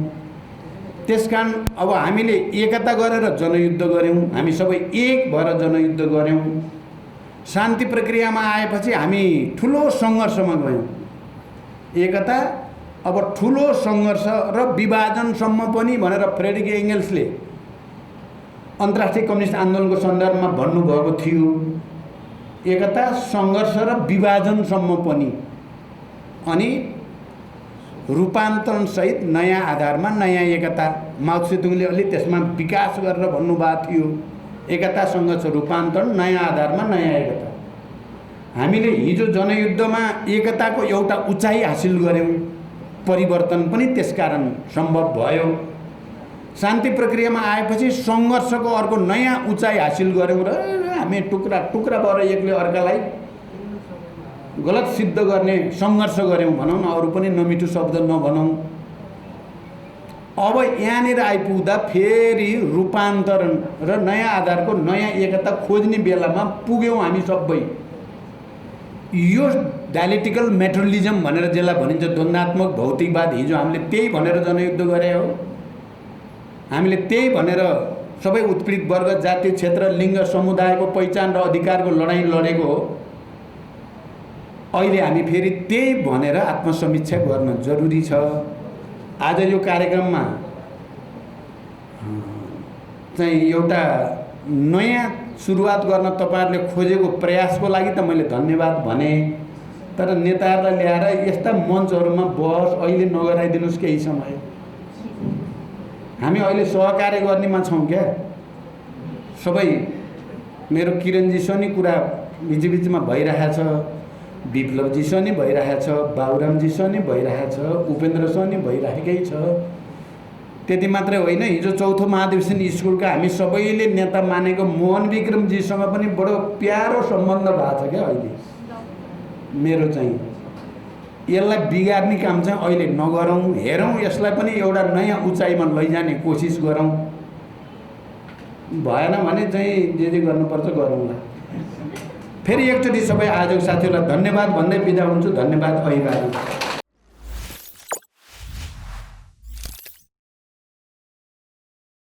त्यसकारण अब हामीले एकता गरेर जनयुद्ध गऱ्यौँ, हामी सबै एक भएर जनयुद्ध गऱ्यौँ। शान्ति प्रक्रियामा आएपछि हामी ठुलो सङ्घर्षमा गयौँ। एकता अब ठुलो सङ्घर्ष र विभाजनसम्म पनि भनेर फ्रेडरिक एङ्गेल्सले अन्तर्राष्ट्रिय कम्युनिस्ट आन्दोलनको सन्दर्भमा भन्नुभएको थियो। एकता सङ्घर्ष र विभाजनसम्म पनि, अनि रूपान्तरणसहित नयाँ आधारमा नयाँ एकता। माओ त्से-तुङले अलि त्यसमा विकास गरेर भन्नुभएको थियो, एकता सङ्घर्ष रूपान्तरण, नयाँ आधारमा नयाँ एकता। हामीले हिजो जनयुद्धमा एकताको एउटा उचाइ हासिल गऱ्यौँ, परिवर्तन पनि त्यसकारण सम्भव भयो। शान्ति प्रक्रियामा आएपछि सङ्घर्षको अर्को नयाँ उचाइ हासिल गऱ्यौँ र हामी टुक्रा टुक्रा भएर एकले अर्कालाई गलत सिद्ध गर्ने सङ्घर्ष गऱ्यौँ भनौँ न, अरू पनि नमिठो शब्द नभनौँ। अब यहाँनिर आइपुग्दा फेरि रूपान्तरण र नयाँ आधारको नयाँ एकता खोज्ने बेलामा पुग्यौँ हामी सबै। यो डायलेक्टिकल मेटेरियलिजम भनेर जसलाई भनिन्छ, द्वन्द्वात्मक भौतिकवाद, हिजो हामीले त्यही भनेर जनयुद्ध गरे हो। हामीले त्यही भनेर सबै उत्पीडित वर्ग, जातीय क्षेत्र, लिङ्ग, समुदायको पहिचान र अधिकारको लडाइँ लडेको हो। अहिले हामी फेरि त्यही भनेर आत्मसमीक्षा गर्न जरुरी छ। आज यो कार्यक्रममा चाहिँ एउटा नयाँ सुरुवात गर्न तपाईँहरूले खोजेको प्रयासको लागि त मैले धन्यवाद भने, तर नेताहरूलाई ल्याएर यस्ता मञ्चहरूमा बहस अहिले नगराइदिनुहोस् केही समय। हामी अहिले सहकार्य गर्नेमा छौँ क्या सबै। मेरो किरणजीसँग नि कुरा बिचबिचमा भइरहेछ। विप्लवजीसँग नि भइरहेछ, बाबुरामजीसँग नि भइरहेछ, उपेन्द्रसँग नि भइरहेकै छ। त्यति मात्रै होइन, हिजो चौथो महाधिवेशन स्कुलका हामी सबैले नेता मानेको मोहन विक्रमजीसँग पनि बडो प्यारो सम्बन्ध भएको छ क्या अहिले। मेरो चाहिँ यसलाई बिगार्ने काम चाहिँ अहिले नगरौँ, हेरौँ, यसलाई पनि एउटा नयाँ उचाइमा लैजाने कोसिस गरौँ। भएन भने चाहिँ जे गर्नुपर्छ गरौँला। फेरि एकचोटि सबै आयोजक साथीहरूलाई धन्यवाद भन्दै बिदा हुन्छु। धन्यवाद। अभिवादन।